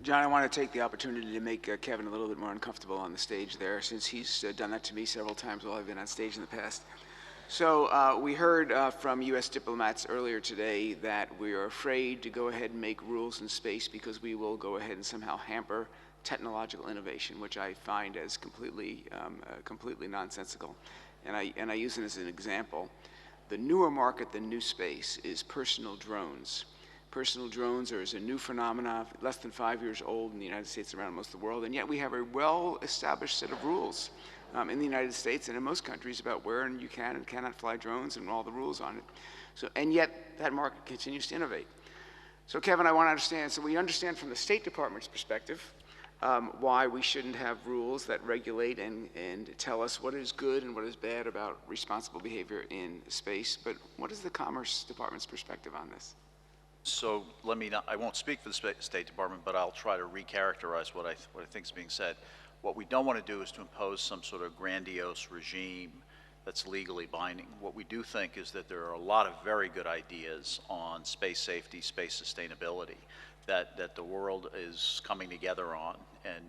John, I want to take the opportunity to make Kevin a little bit more uncomfortable on the stage there, since he's done that to me several times while I've been on stage in the past. So we heard from U.S. diplomats earlier today that we are afraid to go ahead and make rules in space because we will go ahead and somehow hamper technological innovation, which I find as completely nonsensical. And I use it as an example. The newer market than new space is personal drones. Personal drones are a new phenomenon, less than 5 years old in the United States and around most of the world, and yet we have a well-established set of rules in the United States and in most countries about where you can and cannot fly drones and all the rules on it. So, and yet that market continues to innovate. So Kevin, I want to understand, so we understand from the State Department's perspective why we shouldn't have rules that regulate and tell us what is good and what is bad about responsible behavior in space, but what is the Commerce Department's perspective on this? So let me I won't speak for the State Department, but I'll try to recharacterize what I think is being said. What we don't want to do is to impose some sort of grandiose regime that's legally binding. What we do think is that there are a lot of very good ideas on space safety, space sustainability that the world is coming together on,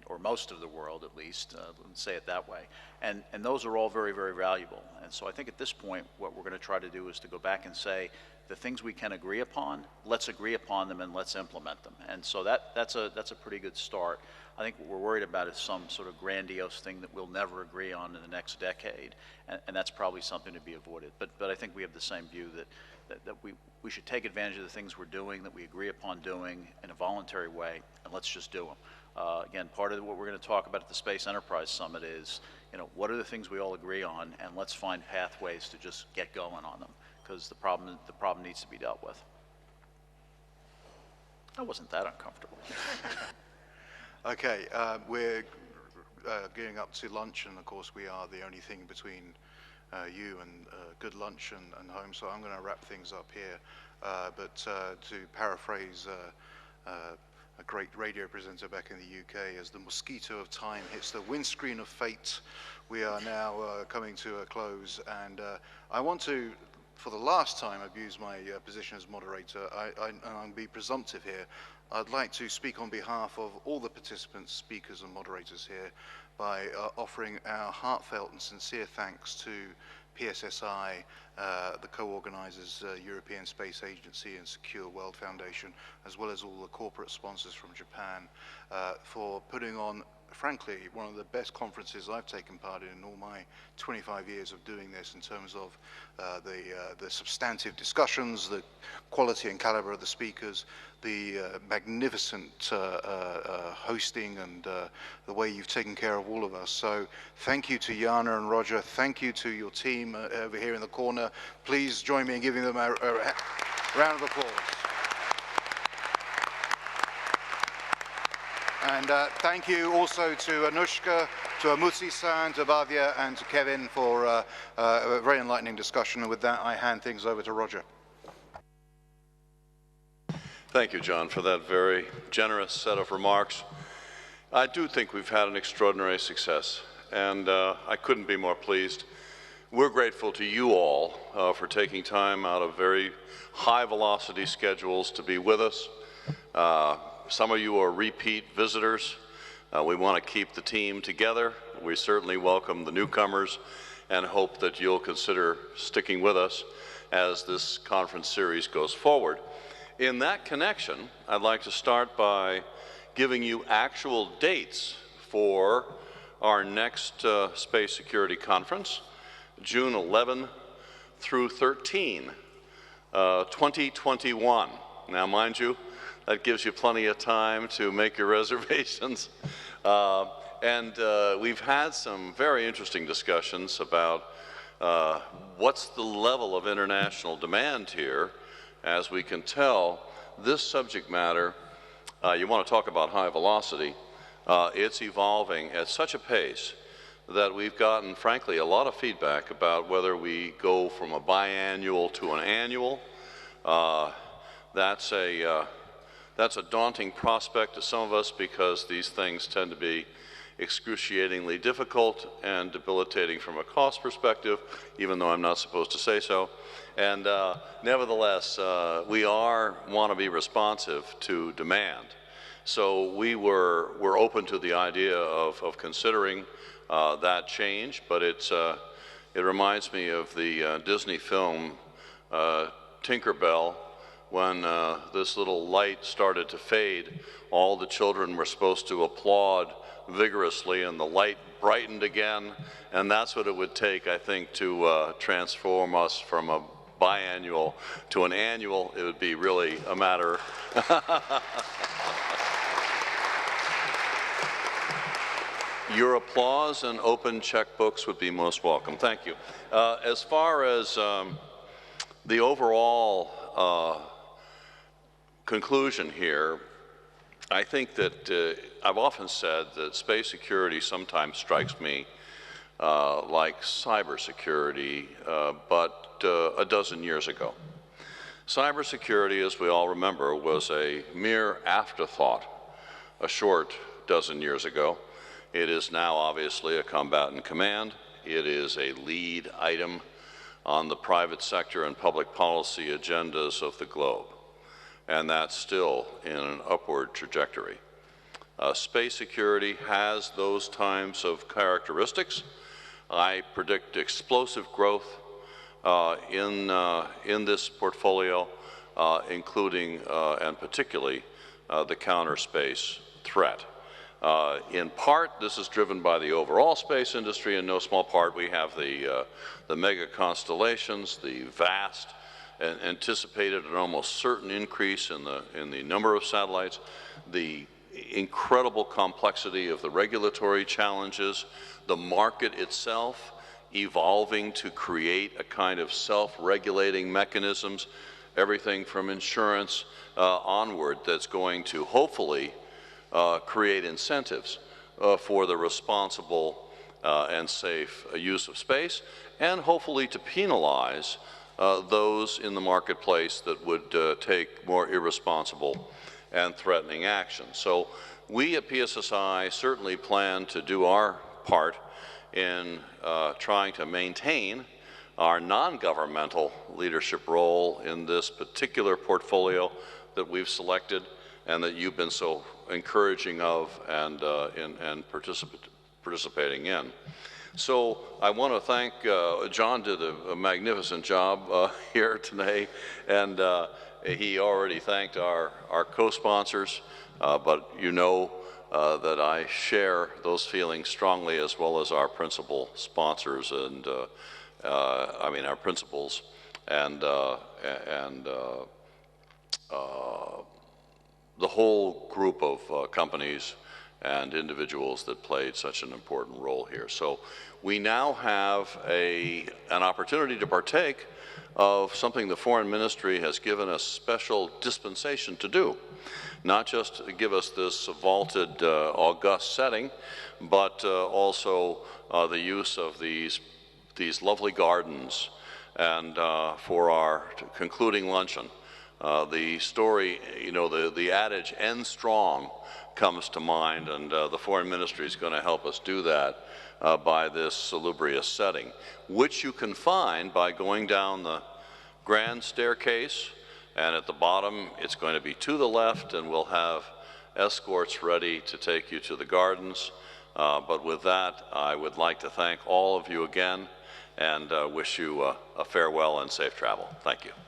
or most of the world at least, let's say it that way. And those are all very, very valuable. And so I think at this point, what we're going to try to do is to go back and say, the things we can agree upon, let's agree upon them and let's implement them. And so that's a pretty good start. I think what we're worried about is some sort of grandiose thing that we'll never agree on in the next decade, and that's probably something to be avoided. But I think we have the same view that we should take advantage of the things we're doing, that we agree upon doing in a voluntary way, and let's just do them. Again, part of what we're going to talk about at the Space Enterprise Summit is, what are the things we all agree on, and let's find pathways to just get going on them, because the problem needs to be dealt with. I wasn't that uncomfortable. Okay, we're gearing up to lunch, and of course we are the only thing between you and good lunch and home, so I'm going to wrap things up here. But to paraphrase a great radio presenter back in the UK, as the mosquito of time hits the windscreen of fate, we are now coming to a close, and I want to, for the last time, abuse my position as moderator. I'll be presumptive here. I'd like to speak on behalf of all the participants, speakers and moderators here by offering our heartfelt and sincere thanks to PSSI, the co-organizers, European Space Agency and Secure World Foundation, as well as all the corporate sponsors from Japan, for putting on, frankly, one of the best conferences I've taken part in all my 25 years of doing this, in terms of the substantive discussions, the quality and caliber of the speakers, the magnificent hosting, and the way you've taken care of all of us. So thank you to Jana and Roger. Thank you to your team over here in the corner. Please join me in giving them a round of applause. And thank you also to Anushka, to Amutsi-san, to Bhavya, and to Kevin for a very enlightening discussion. And with that, I hand things over to Roger. Thank you, John, for that very generous set of remarks. I do think we've had an extraordinary success, and I couldn't be more pleased. We're grateful to you all for taking time out of very high-velocity schedules to be with us. Some of you are repeat visitors. We want to keep the team together. We certainly welcome the newcomers and hope that you'll consider sticking with us as this conference series goes forward. In that connection, I'd like to start by giving you actual dates for our next Space Security Conference, June 11 through 13, 2021. Now, mind you, that gives you plenty of time to make your reservations. We've had some very interesting discussions about what's the level of international demand here. As we can tell, this subject matter, you want to talk about high velocity, it's evolving at such a pace that we've gotten, frankly, a lot of feedback about whether we go from a biannual to an annual. That's a daunting prospect to some of us, because these things tend to be excruciatingly difficult and debilitating from a cost perspective, even though I'm not supposed to say so. And nevertheless, we want to be responsive to demand. So we're open to the idea of considering that change, but it's It reminds me of the Disney film Tinkerbell, when this little light started to fade. All the children were supposed to applaud vigorously, and the light brightened again, and that's what it would take, I think, to transform us from a biannual to an annual. It would be really a matter. Your applause and open checkbooks would be most welcome. Thank you. As far as the overall conclusion here, I think that I've often said that space security sometimes strikes me like cybersecurity, but a dozen years ago. Cybersecurity, as we all remember, was a mere afterthought a short dozen years ago. It is now obviously a combatant command. It is a lead item on the private sector and public policy agendas of the globe, and that's still in an upward trajectory. Space security has those types of characteristics. I predict explosive growth in this portfolio, including and particularly the counter space threat. In part, this is driven by the overall space industry. In no small part, we have the mega constellations, the vast and anticipated and almost certain increase in the number of satellites, the incredible complexity of the regulatory challenges, the market itself evolving to create a kind of self-regulating mechanisms, everything from insurance onward, that's going to hopefully create incentives for the responsible and safe use of space, and hopefully to penalize those in the marketplace that would take more irresponsible and threatening action. So we at PSSI certainly plan to do our part in trying to maintain our non-governmental leadership role in this particular portfolio that we've selected and that you've been so encouraging of and participating in. So I want to thank, John did a magnificent job here today, and he already thanked our co-sponsors, but you know that I share those feelings strongly, as well as our principal sponsors and I mean our principals and the whole group of companies and individuals that played such an important role here. So we now have an opportunity to partake of something the Foreign Ministry has given us special dispensation to do. Not just to give us this vaulted, august setting, but also the use of these lovely gardens and for our concluding luncheon. The story, you know, the adage, end strong, comes to mind, and the Foreign Ministry is going to help us do that by this salubrious setting, which you can find by going down the grand staircase, and at the bottom it's going to be to the left, and we'll have escorts ready to take you to the gardens. But with that, I would like to thank all of you again and wish you a farewell and safe travel. Thank you.